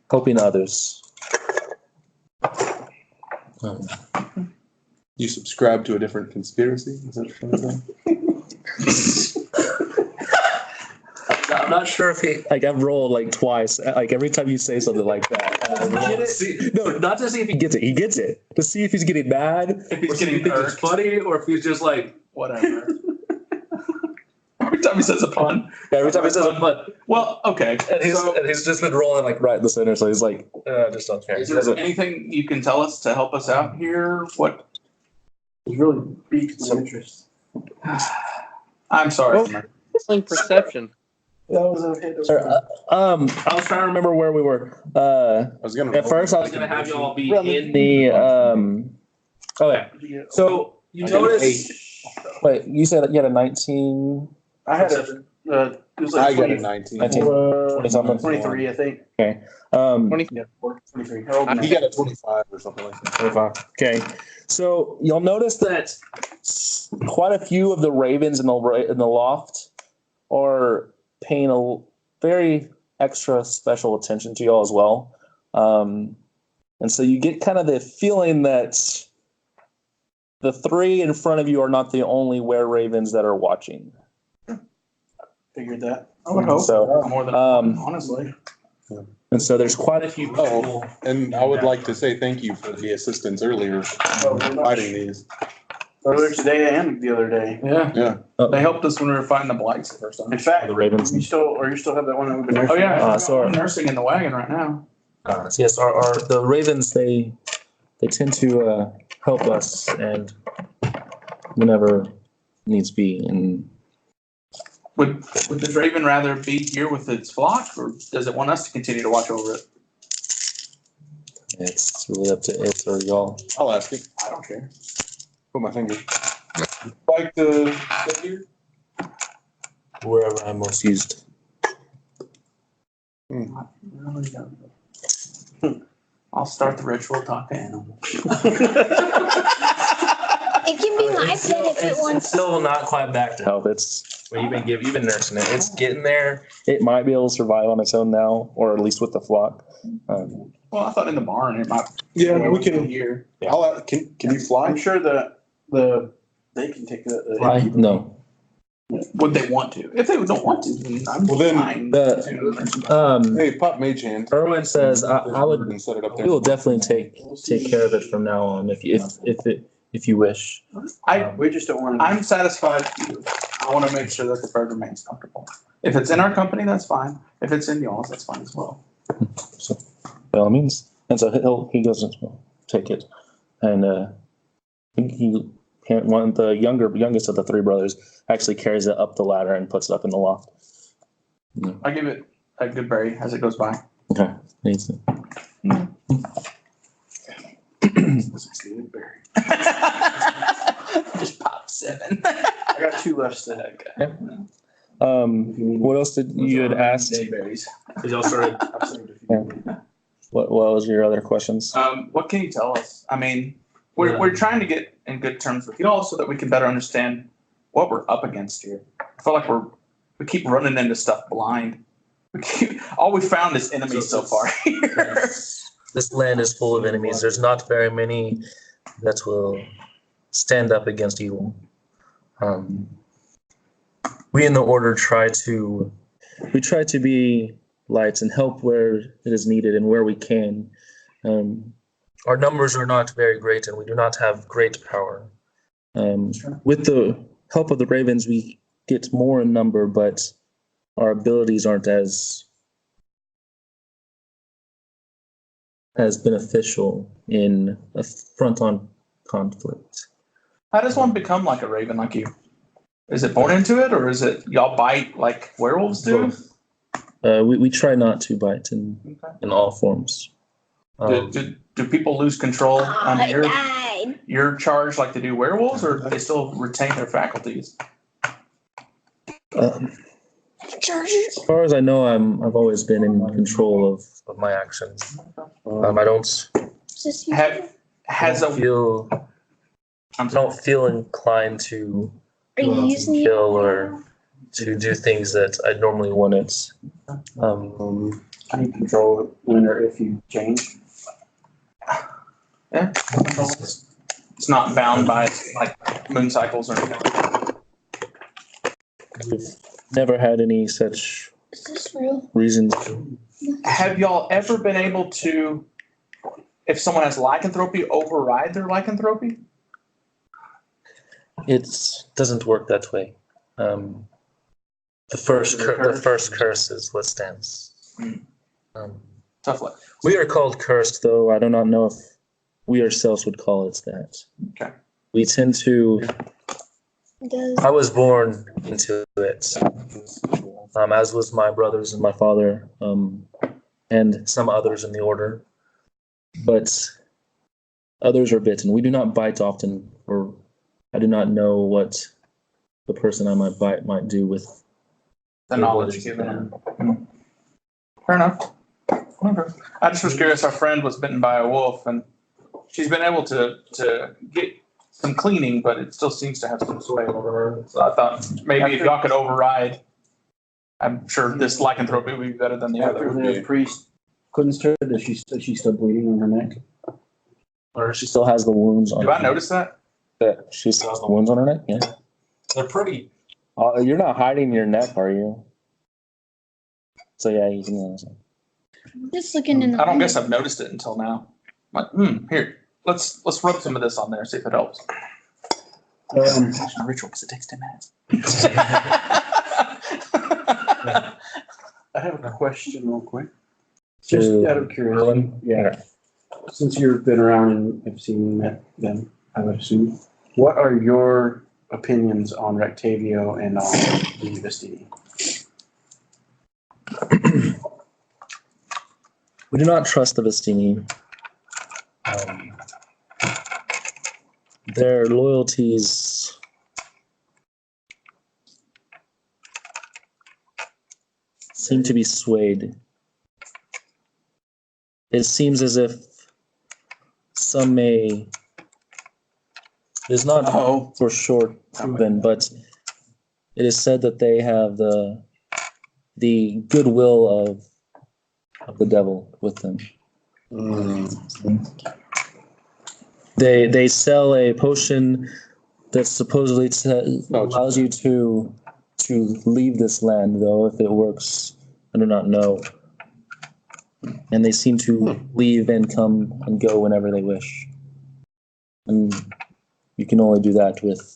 helping others. You subscribe to a different conspiracy? Is that what you're saying? I'm not sure if I've rolled like twice. Like every time you say something like that. No, not to see if he gets it. He gets it. To see if he's getting mad, If he's or getting if he thinks it's funny, or if he's just like, whatever. Every time he says a pun. Every time he says a pun. Well, okay. And he's just been rolling like right in the center, so he's like, just don't care. Is there anything you can tell us to help us out here? What? It's really piqued my interest. I'm sorry. Rolling perception. That was a hit. I was trying to remember where we were. I was gonna. At first, I was gonna have y'all be in the. Okay, so you notice. Wait, you said you had a 19. I had it was like I got 20, a 19. 20 something. 23, I think. Okay. 23. How old He got a 25 or something like that. 25. Okay. So you'll notice that quite a few of the ravens in the loft are paying a very extra special attention to y'all as well. And so you get kind of the feeling that the three in front of you are not the only were-ravens that are watching. Figured that. I would hope. So, More than Honestly. and so there's quite a few people. Oh, and I would like to say thank you for the assistance earlier fighting these. Earlier today and the other day. Yeah. Yeah. They helped us when we were fighting the blights the first time. In fact, The Ravens. you still have that one that we've been Oh nursing? yeah, so I'm nursing in the wagon right now. Yes, the Ravens, they tend to help us and whenever needs be. And Would the Raven rather be here with its flock, or does it want us to continue to watch over it? it's really up to it or y'all. I'll ask it. I don't care. Put my finger. Like the figure? Wherever I'm most used. I'll start the ritual, talk to animals. It can be my pet if it It's wants. still not quite back to health. You've been nursing it. It's getting there. It might be able to survive on its own now, or at least with the flock. Well, I thought in the barn it might. Yeah, we can. Here. Can you fly? I'm sure they can take the No. Would they want to? If they don't want to, then I'm Well, then- fine. Hey, pop mage hand. Erwin says I would. And set it up We there. will definitely take care of it from now on if you wish. We just don't want to. I'm satisfied. I want to make sure that the bird remains comfortable. If it's in our company, that's fine. If it's in y'all's, that's fine as well. So, by all means. And so he goes and take it, and the youngest of the three brothers actually carries it up the ladder and puts it up in the loft. I give it a good berry as it goes by. Okay. Needs it. Good berry. Just pop 7. I got 2 left still. What else did you had asked? Berries. Y'all started. What was your other questions? What can you tell us? I mean, we're trying to get in good terms with y'all so that we can better understand what we're up against here. I feel like we keep running into stuff blind. All we found is enemies so far here. This land is full of enemies. There's not very many that will stand up against evil. We in the order try to be lights and help where it is needed and where we can. Our numbers are not very great and we do not have great power. With the help of the Ravens, we get more in number, but our abilities aren't as beneficial in a front-on conflict. How does one become like a raven like you? Is it born into it, or is it y'all bite like werewolves do? We try not to bite in all forms. Do people lose control under I died. your charge like they do werewolves, or do they still retain their faculties? As far as I know, I've always been in control of my actions. I don't feel inclined to Are you using it? kill or to do things that I normally wouldn't. Can you control it when or if you change? Yeah. It's not bound by like moon cycles or anything. We've never had any such Is this real? reasons. Have y'all ever been able to, if someone has lycanthropy, override their lycanthropy? It doesn't work that way. The first curse is what stands. Tough luck. We are called cursed, though I do not know if we ourselves would call it that. Okay. We tend to. I was born into it, as was my brothers and my father, and some others in the order. But others are bitten. We do not bite often, or I do not know what the person I might bite might do with The knowledge given. Fair enough. Okay. I just was curious. Our friend was bitten by a wolf, and she's been able to get some cleaning, but it still seems to have some sway over her. So I thought maybe if y'all could override, I'm sure this lycanthropy would be better than the After other. the priest cleansed her, is she still bleeding on her neck? Or she still has the wounds on Do I notice that? that. She still has the wounds on her neck? Yeah. They're pretty. You're not hiding your neck, are you? So yeah, you can notice it. Just looking in the. I don't guess I've noticed it until now. Like, here, let's rub some of this on there, see if it helps. Finish my ritual because it takes 10 minutes. I have a question real quick. Just out of curiosity. Yeah. Since you've been around and have seen met them, I would assume. What are your opinions on Rectavio and on the Vistini? We do not trust the Vistini. Their loyalties seem to be swayed. It seems as if some may, it is not for sure proven, but it is said that they have the goodwill of the devil with them. They sell a potion that supposedly allows you to leave this land, though if it works, I do not know. And they seem to leave and come and go whenever they wish. And you can only do that with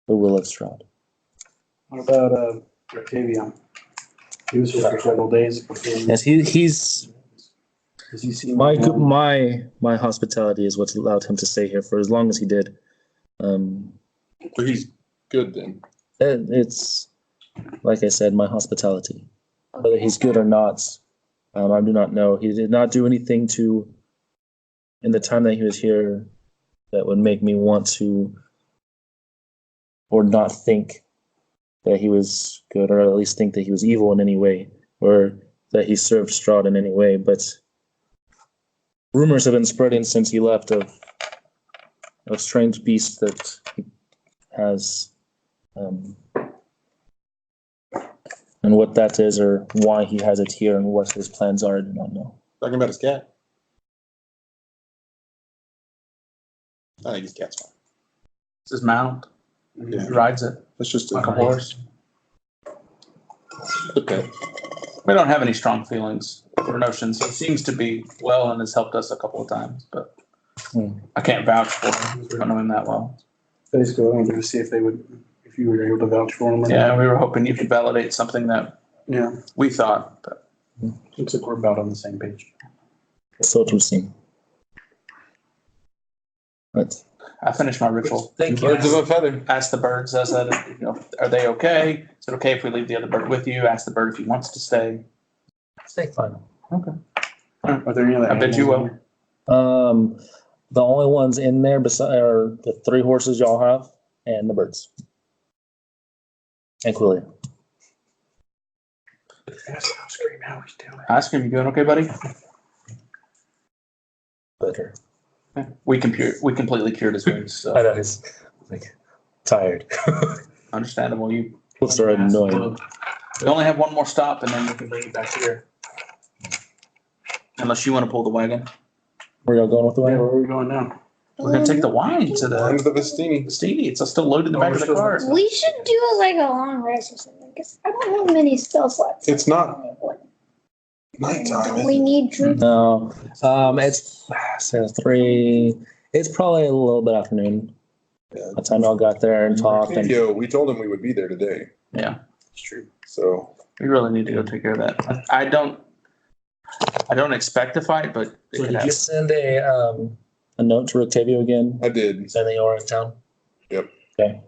the will of Strahd. What about Rectavio? He was here for several days. Yes, he's. Does he seem My hospitality is what's allowed him to stay here for as long as he did. So he's good then. It's like I said, my hospitality. Whether he's good or not, I do not know. He did not do anything in the time that he was here, that would make me want to, or not think that he was good, or at least think that he was evil in any way, or that he served Strahd in any way. But rumors have been spreading since he left of strange beasts that he has, and what that is, or why he has it here, and what his plans are, I do not know. Talking about his cat. I think his cat's fine. It's his mount. Yeah. He rides it It's just like a horse. Okay. We don't have any strong feelings or notions. He seems to be well and has helped us a couple of times, but I can't vouch for him. I don't know him that well. Basically, I wanted to see if you were able to vouch for him. Or Yeah, not. we were hoping you could validate something that we thought, but Looks like we're about on the same page. So to see. Right. I finished my ritual. Thank Birds of a feather. Asked the birds, I said, are they okay? Is it okay if we leave the other bird with you? Asked the bird if he wants to stay. Stay fine. Okay. Are there any other? I bid you animals in well. here? The only ones in there are the 3 horses y'all have and the birds. And Quilia. Ask how scream how he's doing. Ask him, you doing okay, buddy? Better. We completely cured his wounds, so I know he's like tired. understandable. You Looks are annoying. we only have one more stop and then we can bring you back here. Unless you want to pull the wagon. Where y'all going with the Where way? are we going now? We're gonna take the wine to Into the the Vistini. Steedy. It's still loaded in the back of the car. We should do like a long rest or something because I don't have many spell slots. It's not nighttime. Don't we need troops? No. It's so 3. It's probably a little bit afternoon. Yeah. By the time y'all got there and talked and We told him we would be there today. Yeah, It's true. So we really need to go take care of that. I don't expect a fight, but it So could did you happen. send a note to Octavio again? I did. Saying that you were in town? Yep. Okay.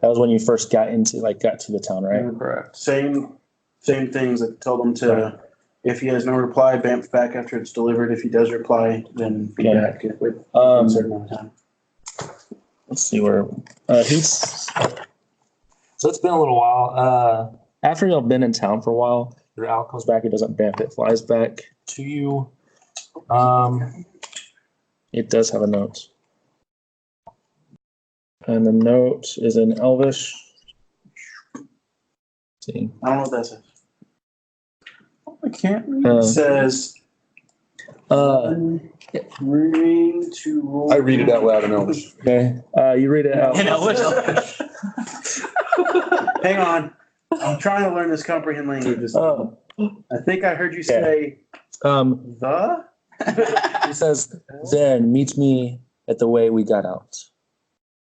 That was when you first got to the town, right? Correct. Same things. I told him to. If he has no reply, bamf back after it's delivered. If he does reply, then be Okay. back with a certain amount of time. Let's see where he's. So it's been a little while. After y'all been in town for a while, your owl comes back. It doesn't bamf. It flies back to you. It does have a note, and the note is in Elvish. Let's see. I don't know what that says. I can't. It says ring to roll. I read it out loud in Elvish. Okay. You read it out. In Elvish. Hang on. I'm trying to learn this comprehend language. I think I heard you say the. He says, "Then meet me at the way we got out."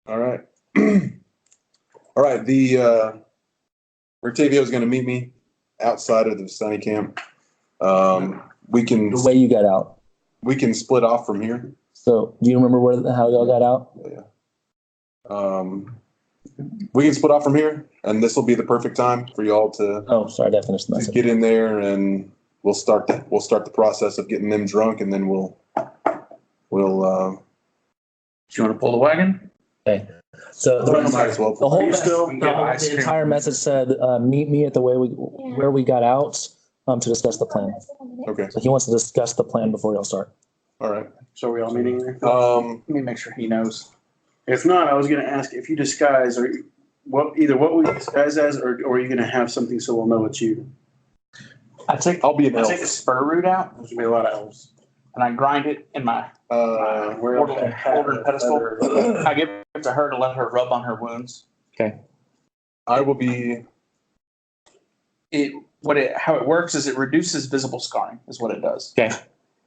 All right. All right, the Rictavio is going to meet me outside of the Sunny camp. We can The way you got out. split off from here. So do you remember how y'all got out? We can split off from here, and this will be the perfect time for y'all to Oh, sorry, I didn't finish the message. get in there, and we'll start the process of getting them drunk, and then we'll. Do you want to pull the wagon? Okay. So Might as well. the whole Yeah, the entire message said, meet me at the where we got out to discuss the plan. Okay. So he wants to discuss the plan before y'all start. All right. So are we all meeting there? Let me make sure he knows. If not, I was gonna ask if you disguise or what will you disguise as, or are you gonna have something so we'll know it's you? I'll be an I elf. take the spur root out There's gonna be a lot of elves. and I grind it in my Where else? order pedestal. I give it to her to let her rub on her wounds. I will be. How it works is it reduces visible scarring is what it does. Okay.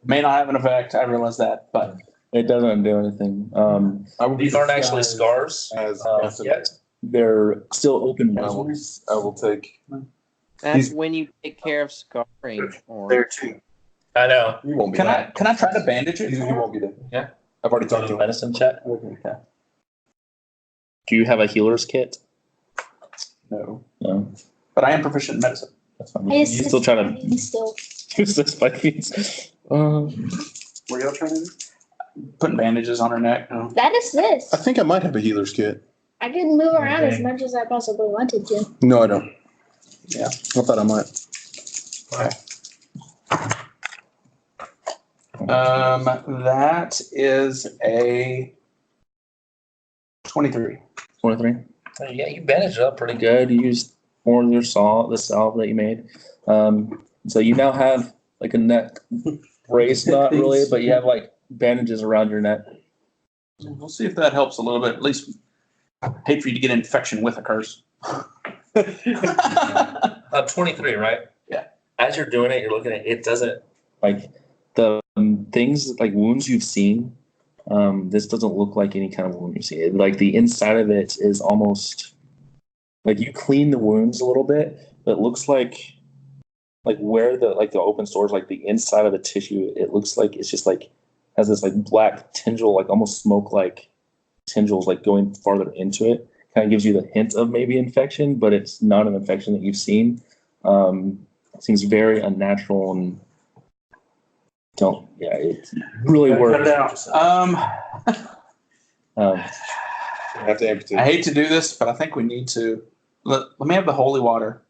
May not have an effect. I realize that, but It doesn't do anything. I will These be aren't actually disguised scars as yet. They're still open I wounds. will take. That's when you take care of scarring. Or There too. I know. You won't be. can there. I try to bandage it? He won't be there. Yeah. I've already talked to him. Medicine check. Okay. Do you have a healer's kit? No, No. but I am proficient in medicine. That's fine. I You just- still trying to Still. use this by feet? What are y'all trying to do? Putting bandages on her neck. That is this. I think I might have a healer's kit. I can move around as much as I possibly wanted to. No, I don't. Yeah. I thought I might. That is a 23. 23. Yeah, you bandaged it up pretty good. You used more of your the salve that you made. So you now have like a neck brace, not really, but you have like bandages around your neck. We'll see if that helps a little bit. At least, I hate for you to get an infection with a curse. 23, right? Yeah. As you're doing it, you're looking at it. Doesn't like the things like wounds you've seen. This doesn't look like any kind of wound you've seen. Like the inside of it is almost like you clean the wounds a little bit, but it looks like where the open sores, like the inside of the tissue, it looks like it's just like has this like black tingle, like almost smoke like tendrils like going farther into it. Kind of gives you the hint of maybe infection, but it's not an infection that you've seen. It seems very unnatural and it really works. I have to amputate. I hate to do this, but I think we need to let me have the holy water.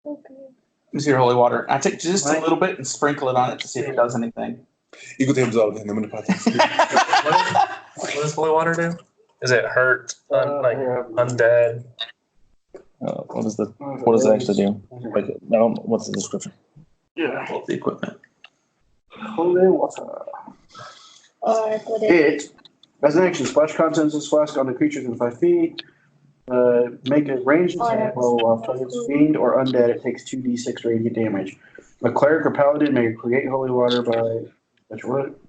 Okay. Let me see your holy water. I take just a little bit and sprinkle it on it to see if it does anything. Ego temos algo, no me lo pases. What does holy water do? Is it hurt undead? What does it actually do? Like, what's the description? Yeah. Pull up the equipment. Holy water. Or would it? It, as an action, splash condensed flask on the creature within 5 feet. Make a ranged attack while target's fiend or undead. It takes 2d6 radiant damage. A cleric or paladin may create holy water by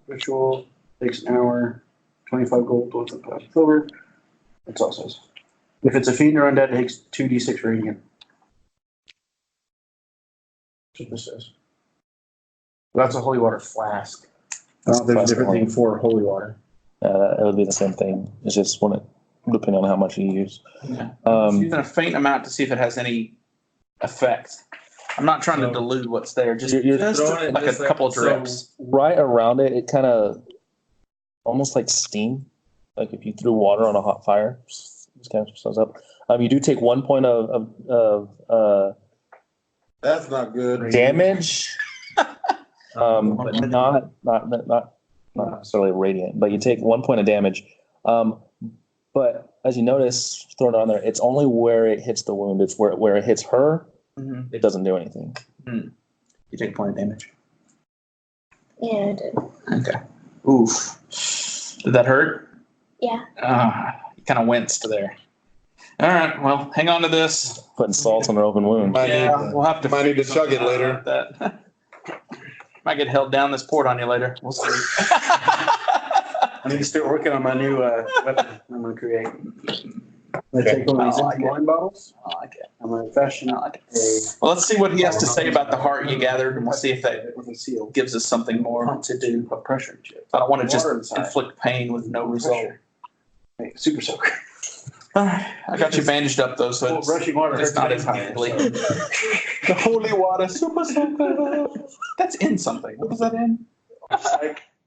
ritual. Takes an hour. 25 gold, with a silver. That's all it says. If it's a fiend or undead, it takes 2d6 radiant. That's what this says. That's a holy water flask. I don't know if there's a different thing for holy water. It would be the same thing. It's just depending on how much you use. Yeah. Using a faint amount to see if it has any effect. I'm not trying to dilute what's there. Just, You're just throwing it like just a couple so drips. right around it, it kind of almost like steam. Like if you threw water on a hot fire, just kind of shows up. You do take 1 point of That's not good. damage, but not necessarily radiant. But you take 1 point of damage. But as you notice, throwing it on there, it's only where it hits the wound. It's where it hits her. Mm-hmm. It doesn't do anything. You take a point of damage. Yeah, I did. Okay. Oof. Did that hurt? Yeah. You kind of winced there. All right. Well, hang on to this. Putting salt on an open wound. We'll have to. Might need to chug it figure later. something out about that. Might get held down this port on you later. We'll see. I need to start working on my new weapon I'm gonna create. I'm gonna take one of these empty wine bottles. I like it. I'm gonna fashion a Well, let's see what he has to say about the heart you gathered, and we'll see if that with a seal. gives us something more Pump to to do. put pressure into it. I don't want to just Water inside. inflict pain with no result. Hey, super soaker. I got you bandaged up though, so Well, rushing water it's hurts not an as empire, deeply. so- The holy water, super soaker. That's in something. What was that in?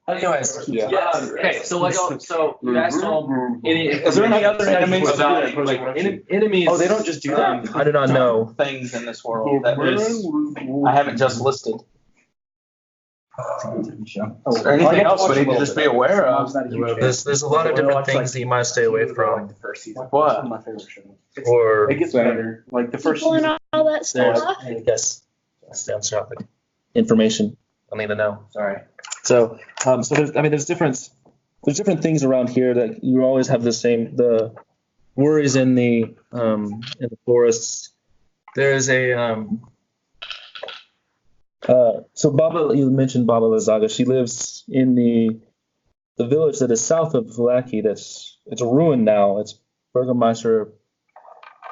Anyways, Yeah. okay, so like, so you guys know any? Is there any other enemies? about like enemies? Oh, they don't just do that. I do not know. Things in this world that I haven't just listed. Is there anything else we need to just be aware of? There's a lot of different things that you might stay away from. The first season. Like what? It's one of my favorite shows. Or It gets better. Like the first People and season. all that there's, stuff. I guess, that's not the information I need to know. Sorry. So, so there's different things around here that you always have the worries in the forests. There's a so Baba, you mentioned Baba Lazaga. She lives in the village that is south of Vlaki. It's a ruin now. It's Burgermeister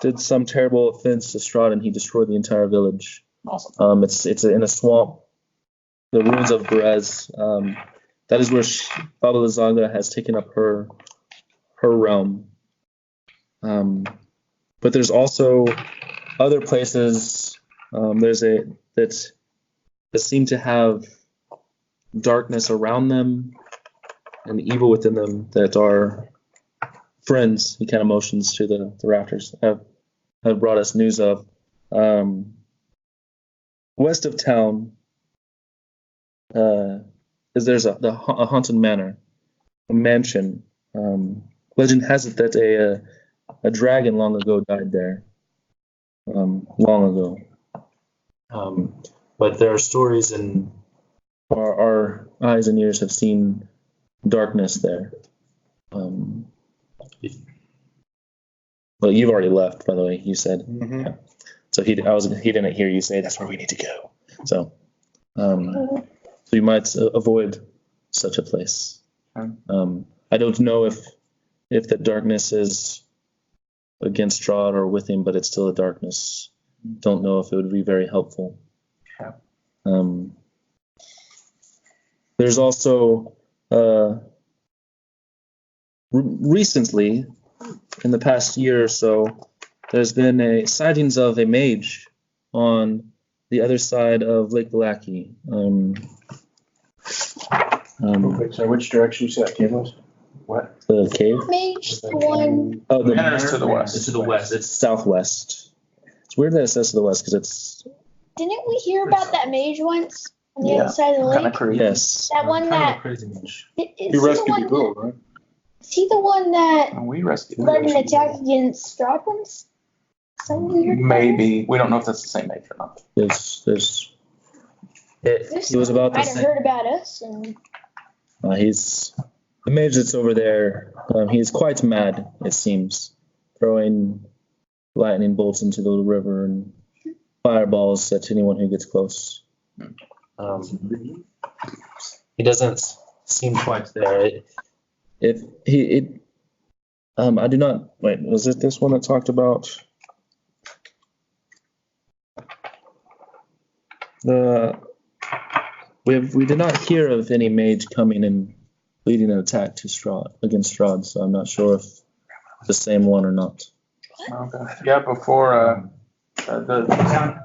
did some terrible offense to Strahd and he destroyed the entire village. Awesome. It's in a swamp, the ruins of Berez. That is where Baba Lazaga has taken up her realm. But there's also other places. That seem to have darkness around them and evil within them that are friends. He kind of motions to the rafters. Have brought us news of. West of town, there's a haunted manor, a mansion. Legend has it that a dragon long ago died there. Long ago. But there are stories, and our eyes and ears have seen darkness there. Well, you've already left, by the way. You said. Yeah. So he didn't hear you say that's where we need to go. So, so you might avoid such a place. I don't know if the darkness is against Strahd or with him, but it's still a darkness. Don't know if it would be very helpful. There's also recently, in the past year or so, there's been sightings of a mage on the other side of Lake Balaki. So which direction you see that cave was? What? The cave? Mage, the one. Oh, the Manor's to the west. It's to the west. It's southwest. It's weird that it says to the west because it's. Didn't we hear about that mage once on the Yeah, other side of the Kind of lake? creepy. Yes. That one Kind of a that. crazy mage. Is He he the rescued one the girl, right? Is he the one that And we rescued. led an attack against Strahd once? Something weird about Maybe we don't know if that's the same age or not. There's. it? He was about to Might have say. heard about us, and He's the mage that's over there. He's quite mad, it seems, throwing lightning bolts into the river and fireballs at anyone who gets close. He doesn't seem quite there. I do not. Wait, was it this one that talked about the? We did not hear of any mage coming and leading an attack to Strahd against Strahd, so I'm not sure if the same one or not. Okay. Yeah, before the town.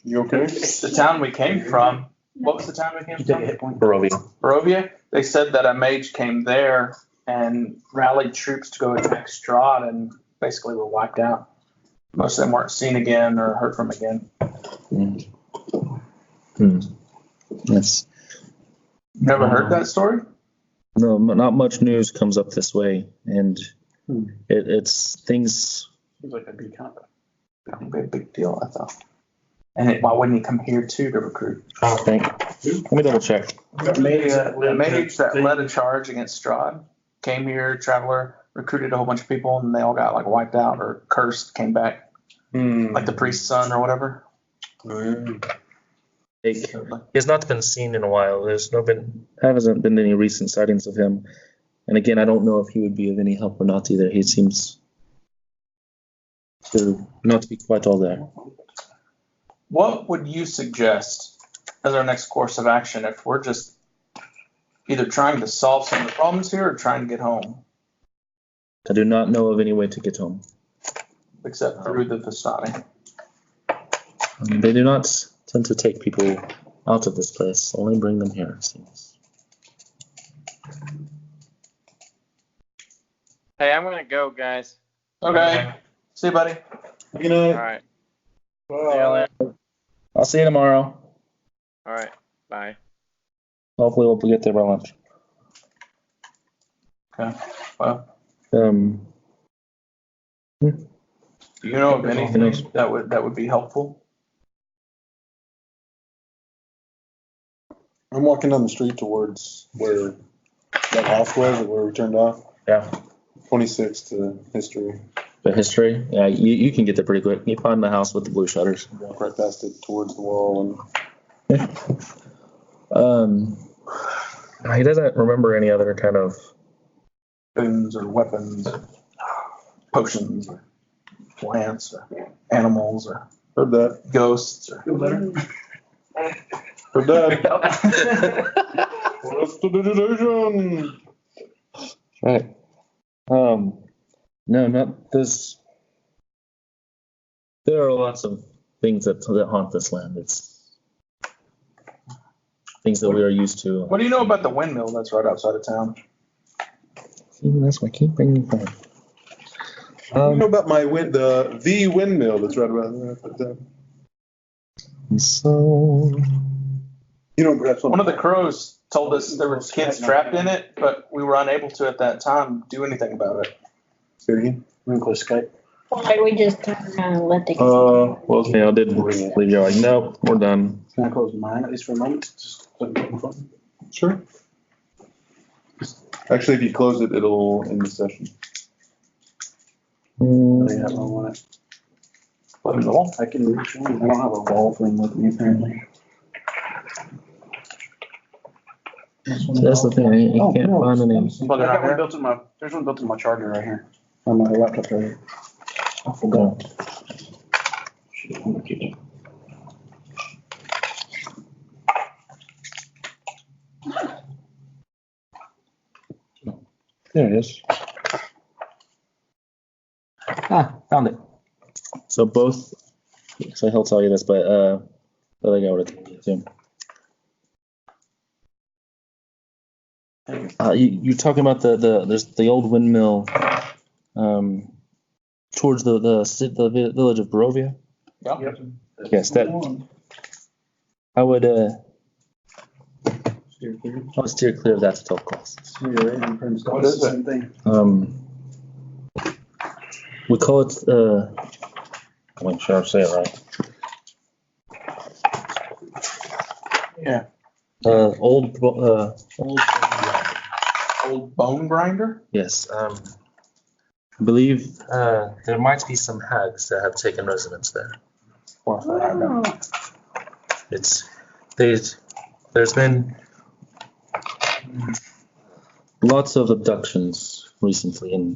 You okay? The town we came from. What was the town we came from? Barovia. Barovia. They said that a mage came there and rallied troops to go attack Strahd, and basically were wiped out. Most of them weren't seen again or heard from again. Yes. Never heard that story? No, not much news comes up this way, and it's things. Seems like that'd be kind of That would be a big deal, I thought. And why wouldn't he come here too to recruit? I think. Let me double check. The mage that led a charge against Strahd came here, traveler, recruited a whole bunch of people, and they all got like wiped out or cursed, came back, like the priest's son or whatever. He has not been seen in a while. Hasn't been any recent sightings of him. And again, I don't know if he would be of any help or not either. He seems to not to be quite all there. What would you suggest as our next course of action if we're just either trying to solve some of the problems here or trying to get home, I do not know of any way to get home. except through the Vistani? They do not tend to take people out of this place, only bring them here, it seems. Hey, I'm gonna go, guys. Okay. See you, buddy. Good All night. right. See you later. I'll see you tomorrow. All right. Bye. Hopefully we'll get there by lunch. Okay. Well, Um, do you know of anything that would be helpful? I'm walking down the street towards where that house was, or where we turned off. Yeah. 26 to history. The history, yeah, you can get there pretty quick. You find the house with the blue shutters. Walk right past it towards the wall, He doesn't remember any other kind of. Spoons or weapons, or potions, or plants, or animals, or heard that. ghosts, or Heard that. Prestidigitation. Right. No, not this. There are lots of things that haunt this land. It's things that we are used to. What do you know about the windmill that's right outside of town? See, that's why I keep bringing forward. You know about the windmill that's right about there. So You know, perhaps One of the crows told us there were kids trapped in it, but we were unable to at that time do anything about it. Wrinkle Skype. Why we just turn around and let the. well, yeah, I did leave you like, nope, we're done. Can I close mine at least for a moment? Just put it on the phone. Sure. Actually, if you close it, it'll end the session. Oh, yeah, I don't want it. Put it in the wall. I can reach one. I don't have a wall thing with me apparently. So that's the thing, you can't find any. Plug it I got right one here. built in my, there's one built in my charger right here. On my laptop charger. I forgot. Shit, I'm gonna keep it. There it is. Found it. So both, so he'll tell you this, but the other guy would have told you too. You're talking about there's the old windmill towards the village of Barovia? Yeah. Yep. Yes, that I would Steer clear. steer clear of that at all costs. What is it? Same thing. We call it I'm not sure I say it right. Yeah. Old Bone grinder? yes. I believe there might be some hags that have taken residence there. Oh, There's been lots of abductions recently in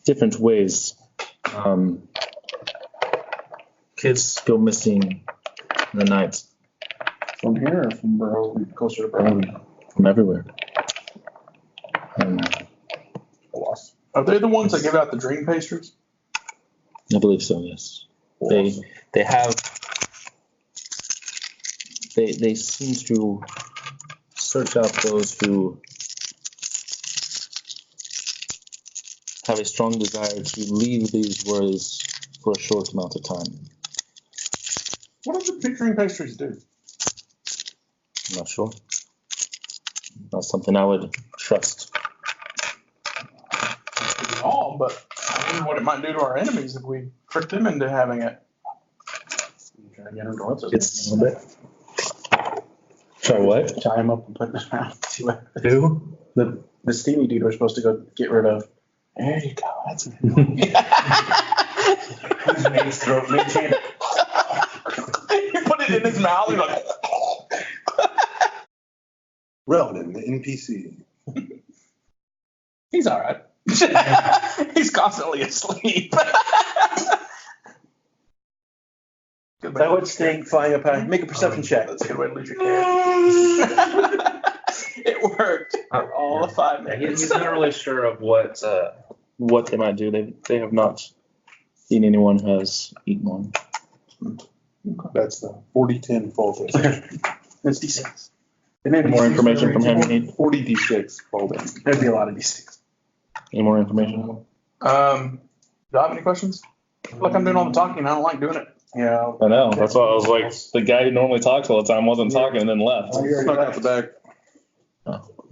different ways. Kids go missing in the night From here or from Borough, closer to Borough? from everywhere. Are they the ones that give out the dream pastries? I believe so. Yes. They have. They seem to search out those who have a strong desire to leave these worlds for a short amount of time. What do the dream pastries do? I'm not sure. Not something I would trust. All, but I wonder what it might do to our enemies if we trick them into having it. It's sorry, what? Tie him up and put him in his mouth. See what Who? the steamy dude we're supposed to go get rid of. There you go. That's it. His main throat, main hand. You put it in his mouth, he's like, Ronan, the NPC. He's all right. He's constantly asleep. Good way That to would lose stink flying up high. Make a perception check. That's a good way to lose your character. It worked for all of 5 minutes. He's not really sure of what they might do. They have not seen anyone who has eaten one. That's the 40-10 fold. That's D6. More information from him you need? 40 D6 fold. There'd be a lot of D6. Any more information? Do I have any questions? Look, I'm doing all the talking. I don't like doing it. Yeah. I know. That's why I was like, the guy who normally talks all the time wasn't talking and then left. Snuck out the back.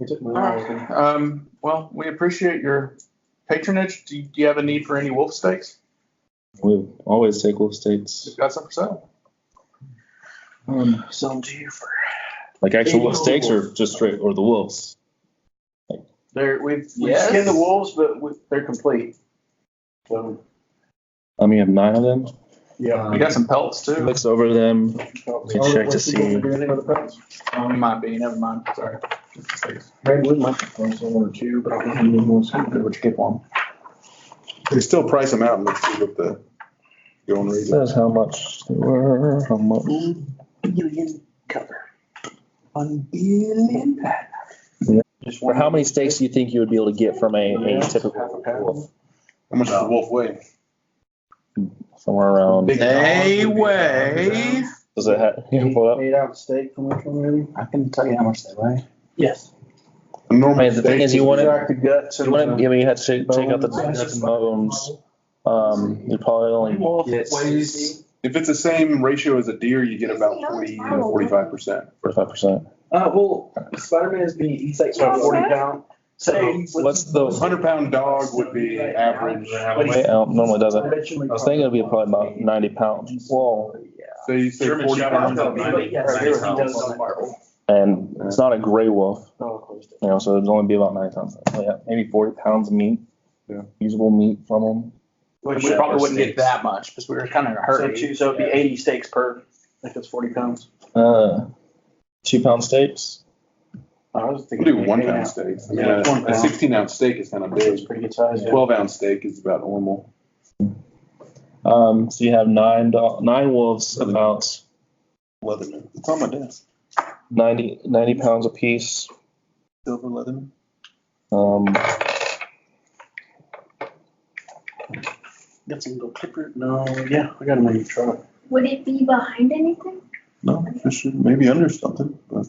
You took my All right. Well, we appreciate your patronage. Do you have a need for any wolf steaks? We always take wolf steaks. We've got some for sale. Sell them to you for. Like actual wolf steaks or just straight, or the wolves? We've Yes. skinned the wolves, but they're complete. So, You have 9 of them. yeah. We got some pelts too. Looks over them. We check to see. We might be. Never mind. Sorry. Red wood might be one or two, but I don't think anyone's good what you get one. They still price them out and let's see what the going rate is. Says how much they were, how much. Billion cover. 1 billion. Just Or how many steaks do you think you would be able to get from a typical Half a pound. wolf? How much does the wolf weigh? Somewhere around. They weigh. Does it have? You pull it up? 8-ounce steak from which one, maybe? I can tell you how much they weigh. Yes. A normal Hey, the thing steak is, you want Extract the guts You and want to, the. I mean, you have to take out the Bones. bones. You probably only get Weighs. If it's the same ratio as a deer, you get about 40 to 45%. 45%. Well, Spider-Man is he's like about 40 pound. So What's the 100-pound dog would be average. weight? Normally doesn't. I was thinking it'd be probably about 90 pounds. Whoa. So you say 40 pounds. And it's not a gray wolf, so it'd only be about 90 pounds. Oh, yeah, maybe 40 pounds of meat. Yeah. Usable meat from them. We probably wouldn't get that much because we were kind of in a hurry. So it'd be 80 steaks per, if it's 40 pounds. 2-pound steaks. I was We thinking. do 1-pound steaks. I mean, Yeah, a 1 pound. 16-ounce steak is kind of It's big. pretty good size. Yeah. 12-ounce steak is about normal. So you have 9 wolves, about Leatherman. It's on my desk. 90 pounds apiece. Silver Leatherman. Got some little clipper. No, yeah, I got them in your truck. Would it be behind anything? No, for sure. Maybe under something, but.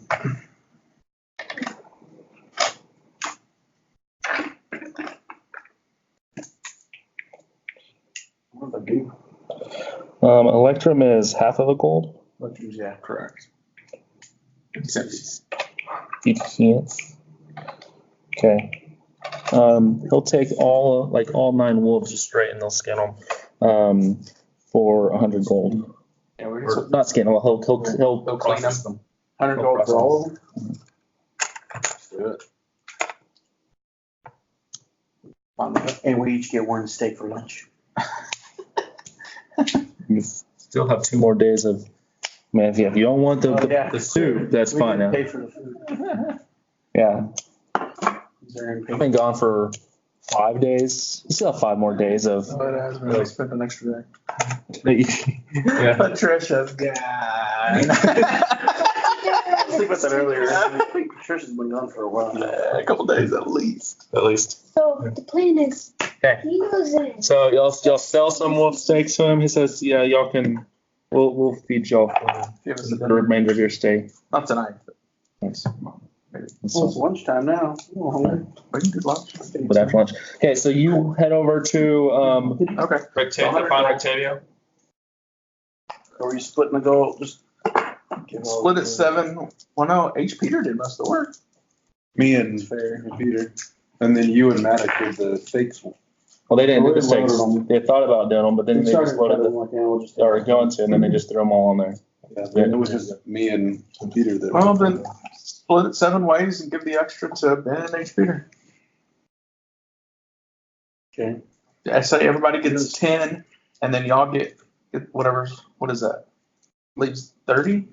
What do they do? Electrum is half of a gold. Yeah, Correct. You can't. Okay. He'll take all 9 wolves just straight and they'll skin them for 100 gold. Yeah, we're Or not skin them. He'll They'll clean process them. 100 gold for all of them? Let's do it. And we each get 1 steak for lunch. You still have 2 more days of. Man, if you don't want Oh, yeah. the soup, that's We fine. didn't Yeah. pay for the food. Yeah. Is there any I've been gone for 5 days. You still have 5 more days of. But I really spent an extra Yeah. day. Patricia's guy. I was thinking about that earlier. I think Patricia's been gone for a while. A couple days at least. At least. So the plan is, Okay. he goes in. So y'all sell some wolf steaks to him. He says, "Yeah, y'all can. We'll feed y'all for Give us a the dinner. remainder of your stay." Not tonight, Thanks. Well, it's lunchtime now. we can do lunch. But after lunch. Okay, so you head over to Okay. Rectavio. Are you splitting the gold? Just Split at 7. Well, no, H. Peter did most of the work. Me and Peter. And then you and Maddox did the steaks. Well, they didn't do the We steaks. loaded them. They thought about doing them, but then We they just loaded them. Or going to, and then they just threw them all on there. Yeah, it was just me and Peter that. Well, then split it 7 ways and give the extra to Ben and H. Peter. Okay. I say everybody gets 10, and then y'all get whatever. What is that? Leaves 30?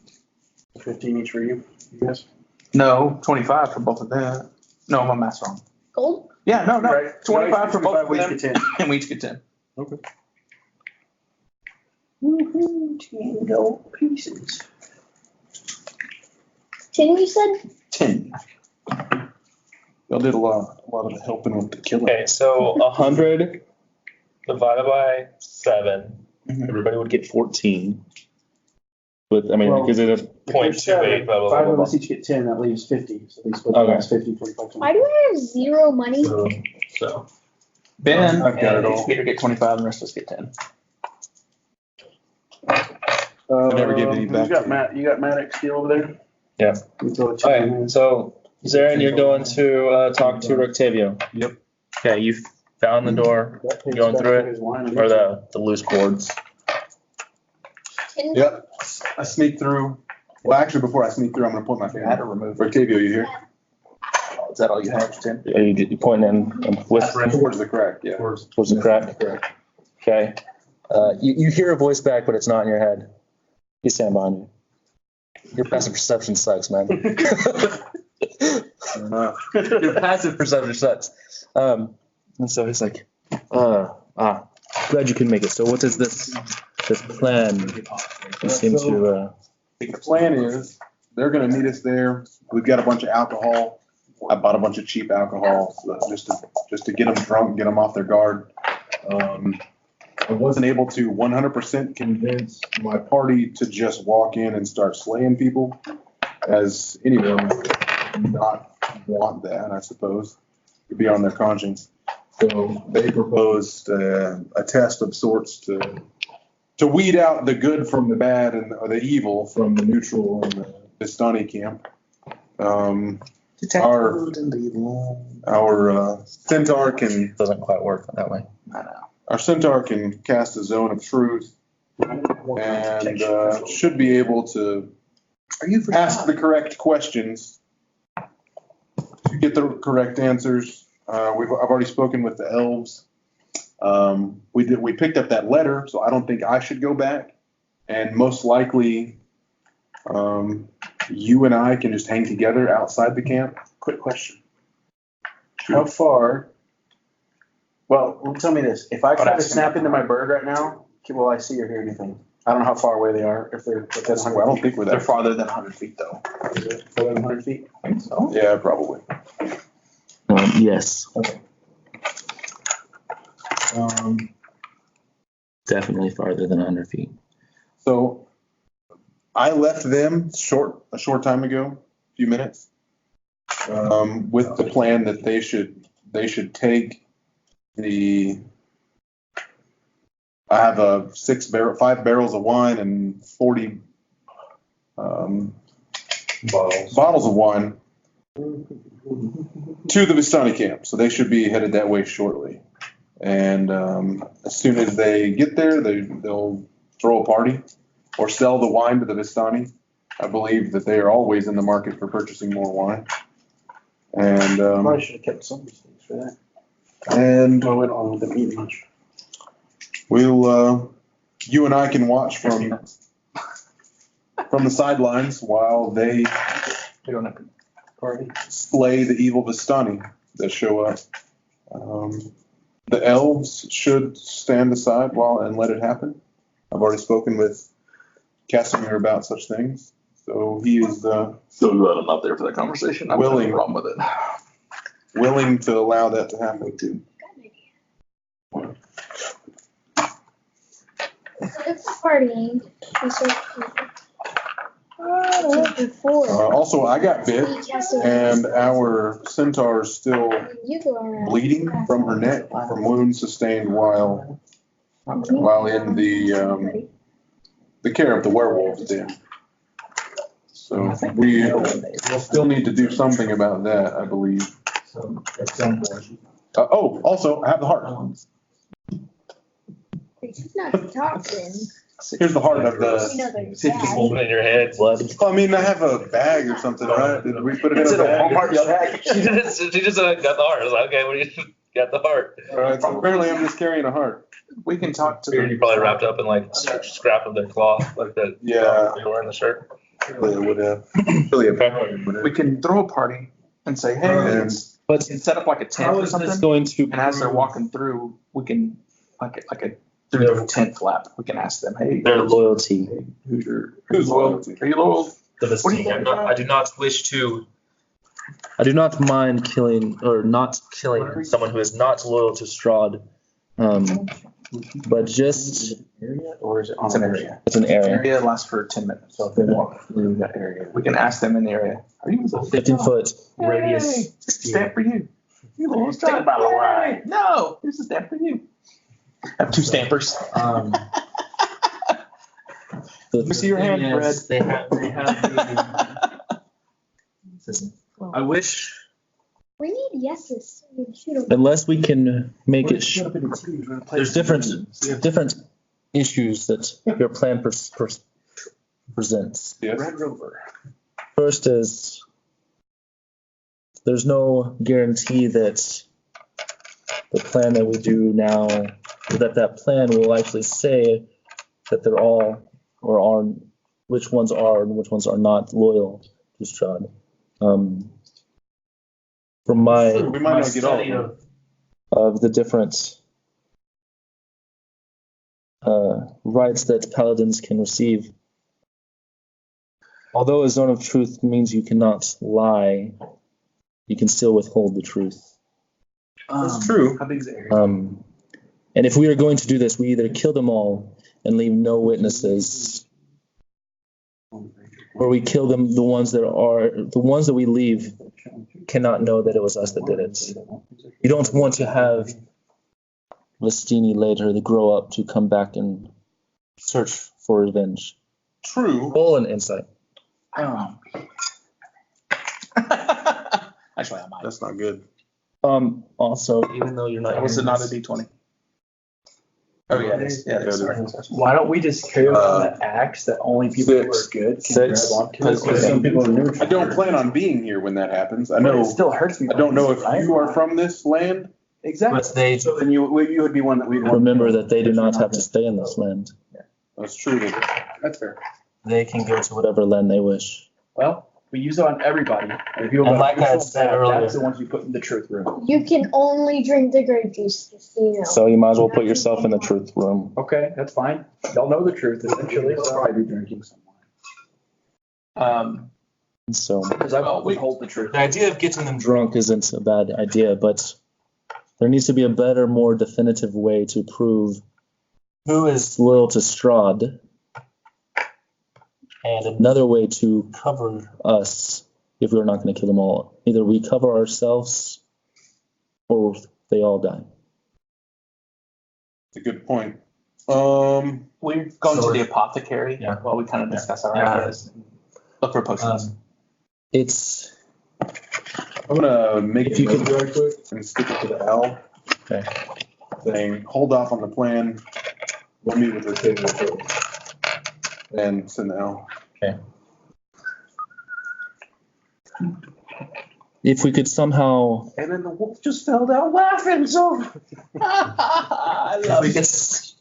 15 each for you, I guess. No, 25 for both of them. No, my math's wrong. Gold? Yeah, no, Right. 25 for both of we them, each get 10. and we each get 10. Woohoo, 10 gold pieces. 10 you said? 10. Y'all did a lot of the helping with the killing. Okay, so 100 divided by 7, Mhm. everybody would get 14. With, I mean, Well, because it's a If there's 0.28, seven, blah, blah, 5 blah, of blah, us each get 10, that leaves 50. So they split Okay. the last 50, 25, Why do I have 0 money? blah. So, Ben I've got it and all. Peter get 25, and the rest of us get 10. I never gave any back You got to you. Matt. You got Matt X over there. Yeah. You throw a chip in okay, there. so Zarin, you're going to talk to Rictavio. Yep. Okay, you found the door, That pays going back through to it, his wine and or the loose boards. 10 Yep. I sneak through. Well, actually, before I sneak through, I'm going to point my I had to finger. remove. Rictavio, you here? Is that all you have, 10? Are you pointing and whispering Towards the crack, yeah. towards the crack? Correct. Okay. You hear a voice back, but it's not in your head. He's standing behind you. Your passive perception sucks, man. Your passive perception sucks. And so he's like, glad you can make it. So what is this plan? You seem to, The plan is they're going to meet us there. We've got a bunch of alcohol. I bought a bunch of cheap alcohol just to get them drunk, get them off their guard. I wasn't able to 100% convince my party to just walk in and start slaying people, as anyone would not want that, I suppose, to be on their conscience. So they proposed a test of sorts to weed out the good from the bad and or the evil from the neutral and the Vistani camp. Our centaur can doesn't quite work that way. I know. our centaur can cast a zone of truth and should be able to ask the correct questions to get the correct answers. I've already spoken with the elves. We picked up that letter, so I don't think I should go back. And most likely, you and I can just hang together outside the camp. Quick question. How far? Well, tell me this. If I try to snap into my bird right now, will I see or hear anything? I don't know how far away they are. If they're within 100 I don't think we're They're that. farther than 100 feet, though. Further than 100 feet? I think so. Yeah, probably. Yes, definitely farther than 100 feet. So I left them a short time ago, a few minutes, with the plan that they should take I have 5 barrels of wine and 40 bottles of wine to the Vistani camp. So they should be headed that way shortly. And as soon as they get there, they'll throw a party or sell the wine to the Vistani. I believe that they are always in the market for purchasing more wine. And Probably should have kept some of these things for that. and I went on with them eating much. we'll you and I can watch from the sidelines while they We don't have to. Party. slay the evil Vistani that show up. The elves should stand aside and let it happen. I've already spoken with Casimir about such things, so he is So we let them out there for that conversation. I have Willing. no problem with it. willing to allow that to happen too. So it's partying. We start before. Also, I got bit, and our centaur's still You go around. bleeding from her neck from wounds sustained while in the care of the werewolf den. So we'll still need to do something about that, I believe. At some point. Also, I have the heart. He's not talking. Here's the heart of You the. know they're See if you just bad. hold it in your head, blood. I mean, I have a bag or something, right? Did we put it in a bag? She just got the heart. I was like, okay, what do you got the heart? All right, so apparently I'm just carrying a heart. We can talk to Figured you probably wrapped up in like scrap of their cloth, like that. Yeah. They were in the shirt. Really, it would have. Really, We can throw a party and say, hey, And it's But we can set up like a tent How or is something. this going to? And as they're prove walking through, we can through the tent flap, we can ask them, "Hey, their loyalty? who's Who's loyal? loyalty? Are you loyal?" To this What do you team. think? I do not wish to. I do not mind killing or not killing someone who is not loyal to Strahd. But just Area, or is it on It's an area. it's an area. Area lasts for 10 minutes. So if they walk through that area, we can ask them in the area. Are you loyal? 15-foot Hey, radius. stamp for you. You loyal? Take a bottle of wine. No, here's a stamp for you. I have 2 stampers. Let me see your hand, Fred. They have the, I wish, We need yeses. We can shoot 'em. unless we can make it, Split up into teams, we're gonna play there's different issues that your plan presents. Yes. Red Rover. First is, there's no guarantee that the plan that we do now, that plan will actually say that they're all, or are, which ones are and which ones are not loyal to Strahd. From my We might not get all of study them. of the different rights that paladins can receive. Although a zone of truth means you cannot lie, you can still withhold the truth. That's true. How big is the area? And if we are going to do this, we either kill them all and leave no witnesses, or we kill them, the ones that we leave cannot know that it was us that did it. You don't want to have Vestini later to grow up to come back and search for revenge. True. Roll an insight. I don't know. Actually, I might. That's not good. Also, even though you're not. Was it not a D20? Oh, yeah, it is. Yeah, it is. Sorry. Why don't we just carry on the axe that only people who are 6. good can 6. grab onto? Because some people are neutral. I don't plan on being here when that happens. I But know. it still hurts me. I don't know if you are from this land. Exactly. But they So then you would be one that we'd want. remember that they do not have to stay in this land. That's true. That's fair. They can go to whatever land they wish. Well, we use it on everybody. And if people And go like I neutral, said bad, earlier- that's the ones you put in the truth room. You can only drink the grape juice, just so you know. So you might as well put yourself in the truth room. Okay, that's fine. They'll know the truth eventually. They'll So probably be drinking some wine. So because I will withhold the truth. the idea of getting them drunk isn't a bad idea, but there needs to be a better, more definitive way to prove who is loyal to Strahd, and another way to cover us if we're not going to kill them all. Either we cover ourselves or they all die. It's a good point. We're going So to the apothecary Yeah. while we kind of discuss our Yeah. ideas. Look for potions. It's I'm gonna make If a you could- note really quick and stick it to the L. Okay. Saying, hold off on the plan. We'll meet with Octavia first. And send the L. if we could somehow. And then the wolf just fell down laughing. So I love If we it.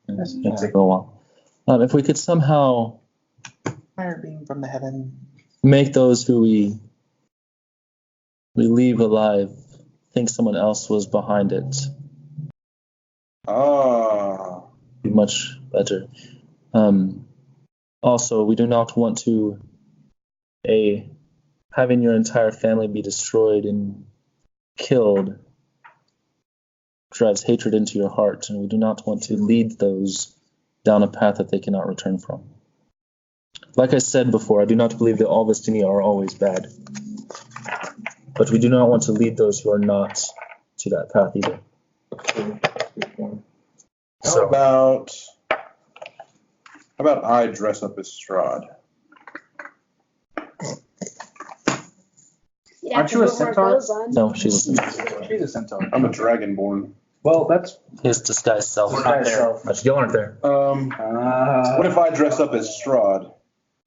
could, yeah, for a while. If we could somehow Fire beam from the heaven. make those who we leave alive think someone else was behind it, Ah. be much better. Also, we do not want to having your entire family be destroyed and killed drives hatred into your heart, and we do not want to lead those down a path that they cannot return from. Like I said before, I do not believe that all Vestini are always bad, but we do not want to lead those who are not to that path either. How about I dress up as Strahd? Yeah, Aren't you a put more centaur? clothes on. No, she's She's a centaur. I'm a dragonborn. Well, that's his disguised self. We're not there. But you aren't there. What if I dress up as Strahd?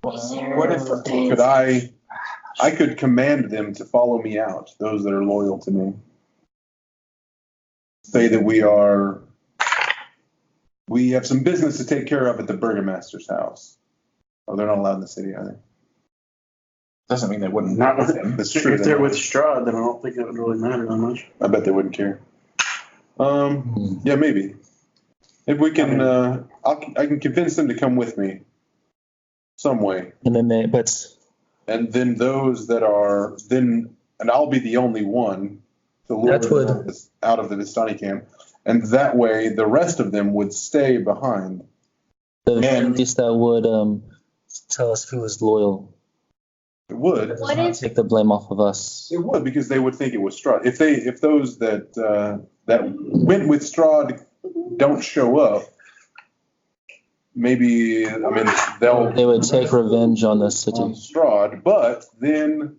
What if could I could command them to follow me out, those that are loyal to me. Say that we have some business to take care of at the burgomaster's house. Oh, they're not allowed in the city, are they? Doesn't mean they wouldn't. Not with That's true. If they're with Strahd, then I don't think it would really matter that much. I bet they wouldn't care. Yeah, maybe. If we can, I can convince them to come with me some way. And then And then those that are, and I'll be the only one to lure That would- them out of the Vistani camp. And that way, the rest of them would stay behind. at least that would tell us who is loyal. It would. What Not is- take the blame off of us? It would, because they would think it was Strahd. If those that went with Strahd don't show up, maybe, They would take revenge on the city. on Strahd, but then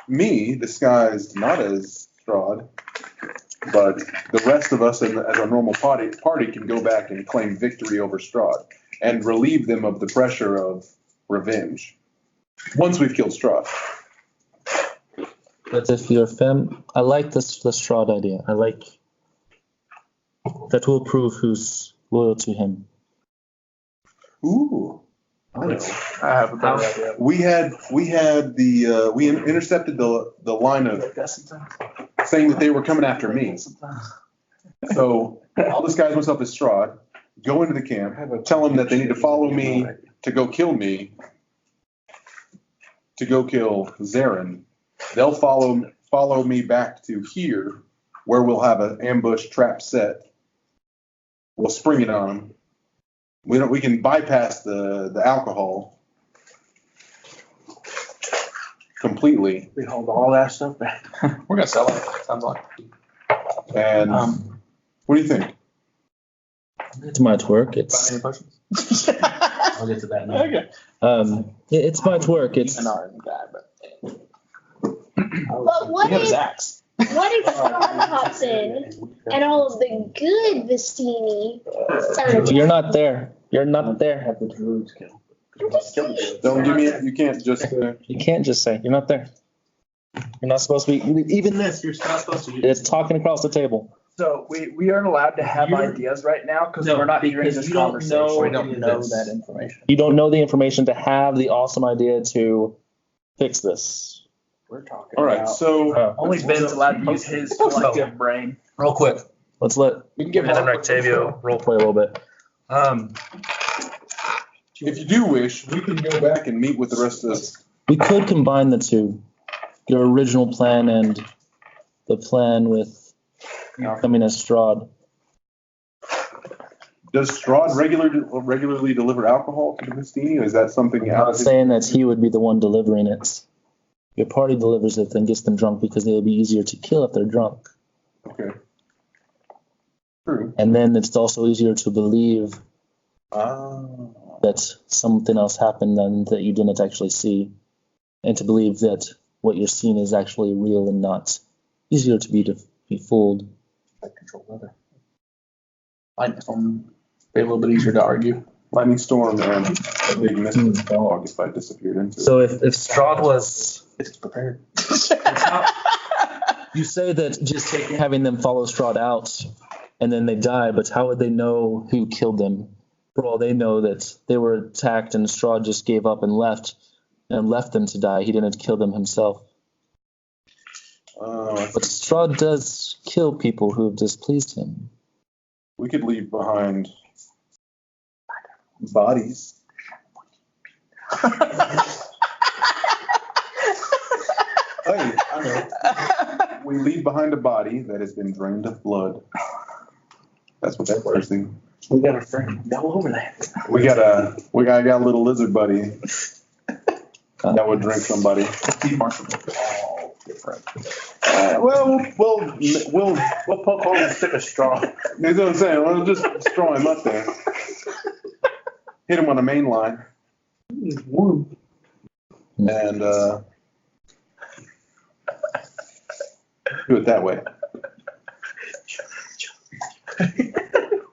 me, disguised not as Strahd, but the rest of us as a normal party can go back and claim victory over Strahd and relieve them of the pressure of revenge once we've killed Strahd. But if you're I like the Strahd idea. I like that will prove who's loyal to him. Ooh, I know. I have a better idea. We intercepted the line of saying that they were coming after me. So I'll disguise myself as Strahd, go into the camp, tell them that they need to follow me to go kill me, to go kill Zarin. They'll follow me back to here, where we'll have an ambush trap set. We'll spring it on them. We can bypass the alcohol completely. We hold all that stuff back. We're gonna sell it. Sounds like. And what do you think? It might work. Any questions? I'll get to that now. Okay. It might work. It's An art guy, but But what he had his if axe. Strahd hops in and all of the good Vistini start you're not there. You're not there. Have the druids kill. I'm just saying. Don't give me. You can't just. You can't just say you're not there. You're not supposed to be. Even this, you're not supposed to. It's talking across the table. So we aren't allowed to have You're- ideas right now because No, we're not hearing because this you don't conversation. know We any don't of know this. that information. You don't know the information to have the awesome idea to fix this. We're talking All right. about So only Ben's allowed to use his collective brain. Real quick, let's let We can give Ben and Mark- Octavio role play a little bit. if you do wish, we can go back and meet with the rest of us. We could combine the two, your original plan and the plan with coming as Strahd. Does Strahd regularly deliver alcohol to the Vistini? Or is that something I'm out not of his? saying that he would be the one delivering it. Your party delivers it, then gets them drunk because they'll be easier to kill if they're drunk. Okay. True. And then it's also easier to believe that something else happened than that you didn't actually see. And to believe that what you're seeing is actually real and not easier to be fooled. I control weather. Lightning storm, be a little bit easier to argue. Lightning storm and a big mystic fog if I disappeared into it. So if Strahd was, It's prepared. you say that just having them follow Strahd out and then they die, but how would they know who killed them? For all they know that they were attacked and Strahd just gave up and left them to die. He didn't kill them himself. But Strahd does kill people who have displeased him. We could leave behind bodies. Hey, I know. We leave behind a body that has been drained of blood. That's what that first thing. We got a friend. Go over that. I got a little lizard buddy that would drink somebody. Steve Marshall. All different. We'll We'll poke holes and stick a straw. that's what I'm saying. We'll just throw him up there. Hit him on the main line. And do it that way.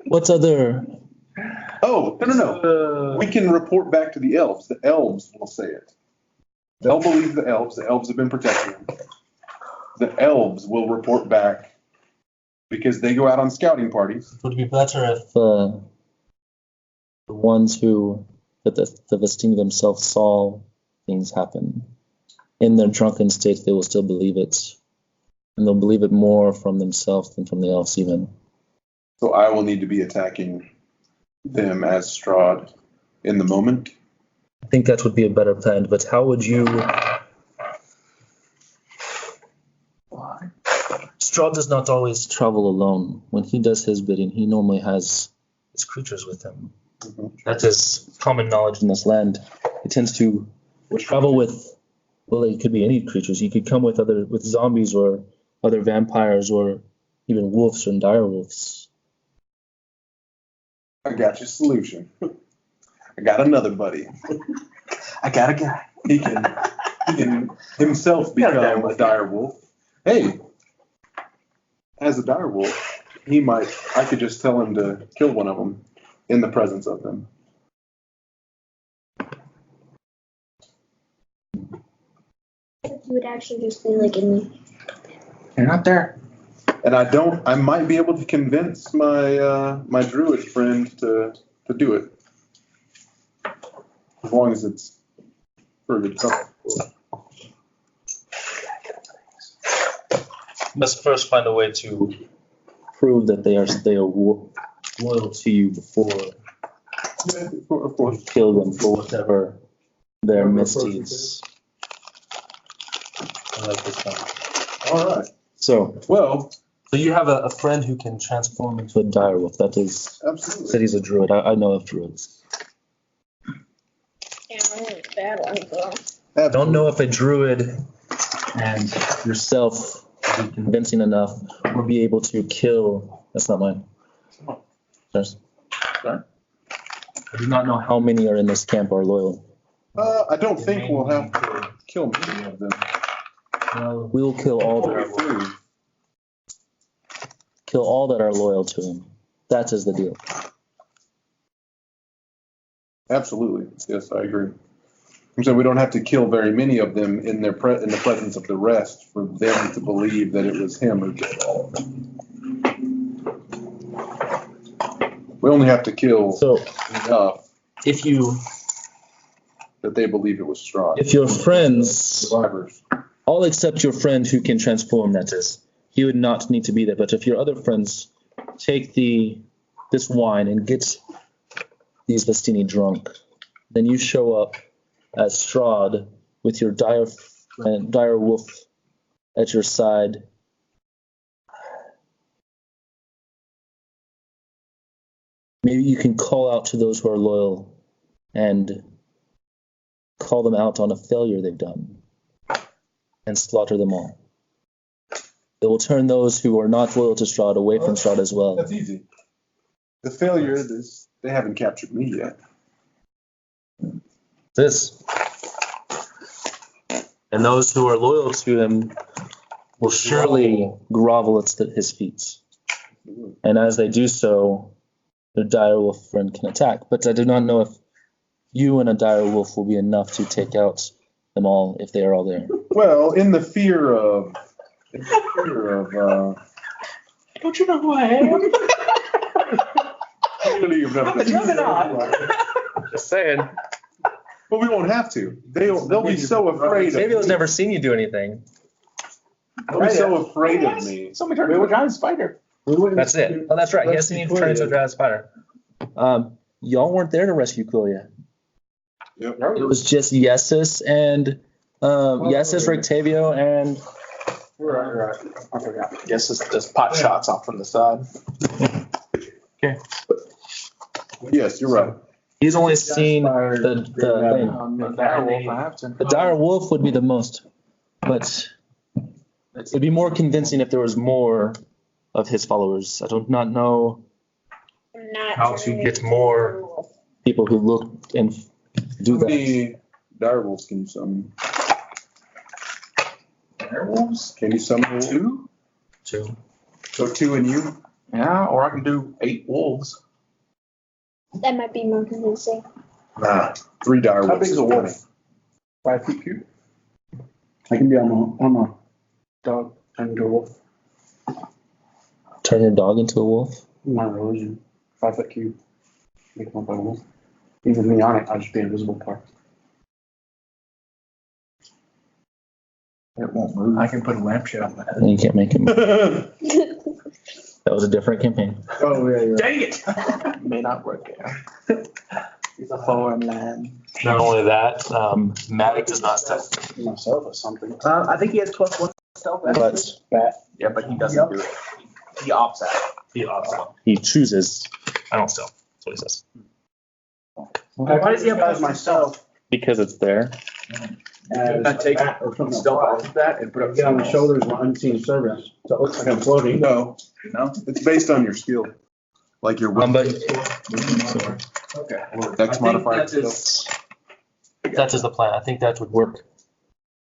What's other? Oh, no. We can report back to the elves. The elves will say it. They'll believe the elves. The elves have been protecting them. The elves will report back because they go out on scouting parties. Would it be better if the ones who, that the Vistini themselves saw things happen, in their drunken state, they will still believe it. And they'll believe it more from themselves than from the elves even. So I will need to be attacking them as Strahd in the moment. I think that would be a better plan, but how would you... Strahd does not always travel alone. When he does his bidding, he normally has his creatures with him. That is common knowledge in this land. He tends to travel with, well, it could be any creatures. He could come with zombies or other vampires or even wolves and dire wolves. I got your solution. I got another buddy. I got a guy. He can himself become a dire wolf. Hey, as a dire wolf, I could just tell him to kill one of them in the presence of them. You would actually just be like in me. You're not there. And I might be able to convince my druid friend to do it. As long as it's for a good cause. Must first find a way to prove that they are loyal to you before Yeah, of course. you kill them for whatever their misdeeds. I like this one. All right. So Well, you have a friend who can transform into a direwolf. That is, absolutely. said he's a druid. I know of druids. Yeah, I'm really bad one though. I don't know if a druid and yourself will be convincing enough or be able to kill. That's not mine. Yours. Sorry? I do not know how many are in this camp are loyal. I don't think we'll have to kill many of them. We'll kill all that are loyal. Kill all that are loyal to him. That is the deal. Absolutely. Yes, I agree. I'm saying we don't have to kill very many of them in the presence of the rest for them to believe that it was him who killed all of them. We only have to kill enough If you, that they believe it was Strahd. if your friends, Survivors. all except your friend who can transform, that is, he would not need to be there. But if your other friends take this wine and get these Vestini drunk, then you show up as Strahd with your dire wolf at your side. Maybe you can call out to those who are loyal and call them out on a failure they've done and slaughter them all. It will turn those who are not loyal to Strahd away from Strahd as well. That's easy. The failure is they haven't captured me yet. This. And those who are loyal to him will surely grovel at his feet. And as they do so, their dire wolf friend can attack. But I do not know if you and a dire wolf will be enough to take out them all if they are all there. Well, in the fear of Don't you know who I am? Just saying. But we won't have to. They'll be so afraid Maybe of I've me. never seen you do anything. They'll be so afraid of me. Somebody turned into a giant spider. That's it. Oh, that's right. He has seen you turn into a giant spider. Y'all weren't there to rescue Quilia. Yep. It was just Yesus and Yesus, Rictavio, and Right. I forgot. Yes, it's just pot shots off from the side. Yes, you're right. he's only seen the thing. Werewolf, I have to. The dire wolf would be the most, but it'd be more convincing if there was more of his followers. I do not know how to get more people who look and do How that. many direwolves can you summon? Werewolves? Can you summon Two? Two. So 2 and you? Yeah, or I can do 8 wolves. That might be more convincing. Nah, 3 direwolves. How big's a wolf? 5 feet cube? I can be on a dog and a wolf. Turn your dog into a wolf? My religion. 5 foot cube. Make one by wolf. Even me on it, I'll just be an invisible part. It won't move. I can put a lampshade on my head. You can't make it move. That was a different campaign. Oh, yeah, you're right. Dang it! May not work. Yeah. He's a farmland. Not only that, Matic does not stealth, Myself or something. I think he has +1 stealth. but Yeah, but he doesn't do it. He opts out. he opts. He chooses. I don't stealth. That's what he says. Why does he have guys myself? Because it's there. I take or something stealth off of that and put it on my shoulders when unseen service. So it looks like I'm floating. No, No? it's based on your skill, like your But Okay. dex modifier. that's just the plan. I think that would work.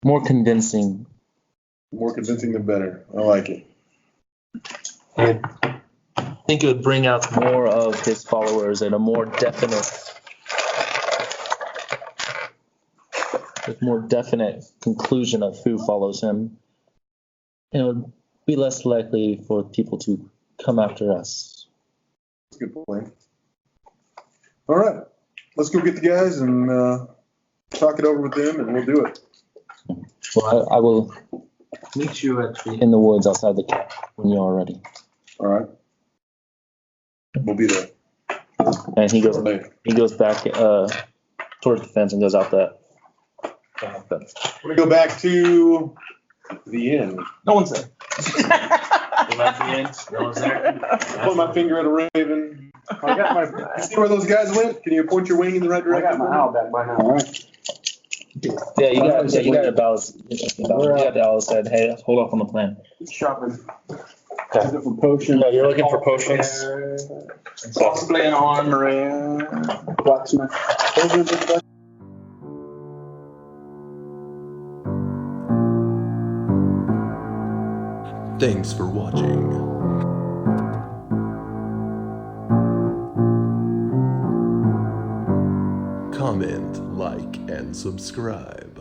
More convincing. More convincing the better. I like it. I think it would bring out more of his followers and a more definite conclusion of who follows him. And it would be less likely for people to come after us. That's a good point. All right, let's go get the guys and talk it over with them, and we'll do it. Well, I will Meet you at the. in the woods outside the camp when you're ready. All right, we'll be there. And he goes Later. back towards the fence and goes out that. We're gonna go back to the inn. No one's there. No one's there. Point my finger at a raven. I got my, You see where those guys went? Can you point your wing in the right I direction? got my owl back by now. All right. Yeah, you got it. Balance. You got the owl said, "Hey, hold off on the plan." Shopping. Okay. Looking for potions. No, you're looking for potions. Possibly an armory. Blacksmith. Potions. Thanks for watching. Comment, like, and subscribe.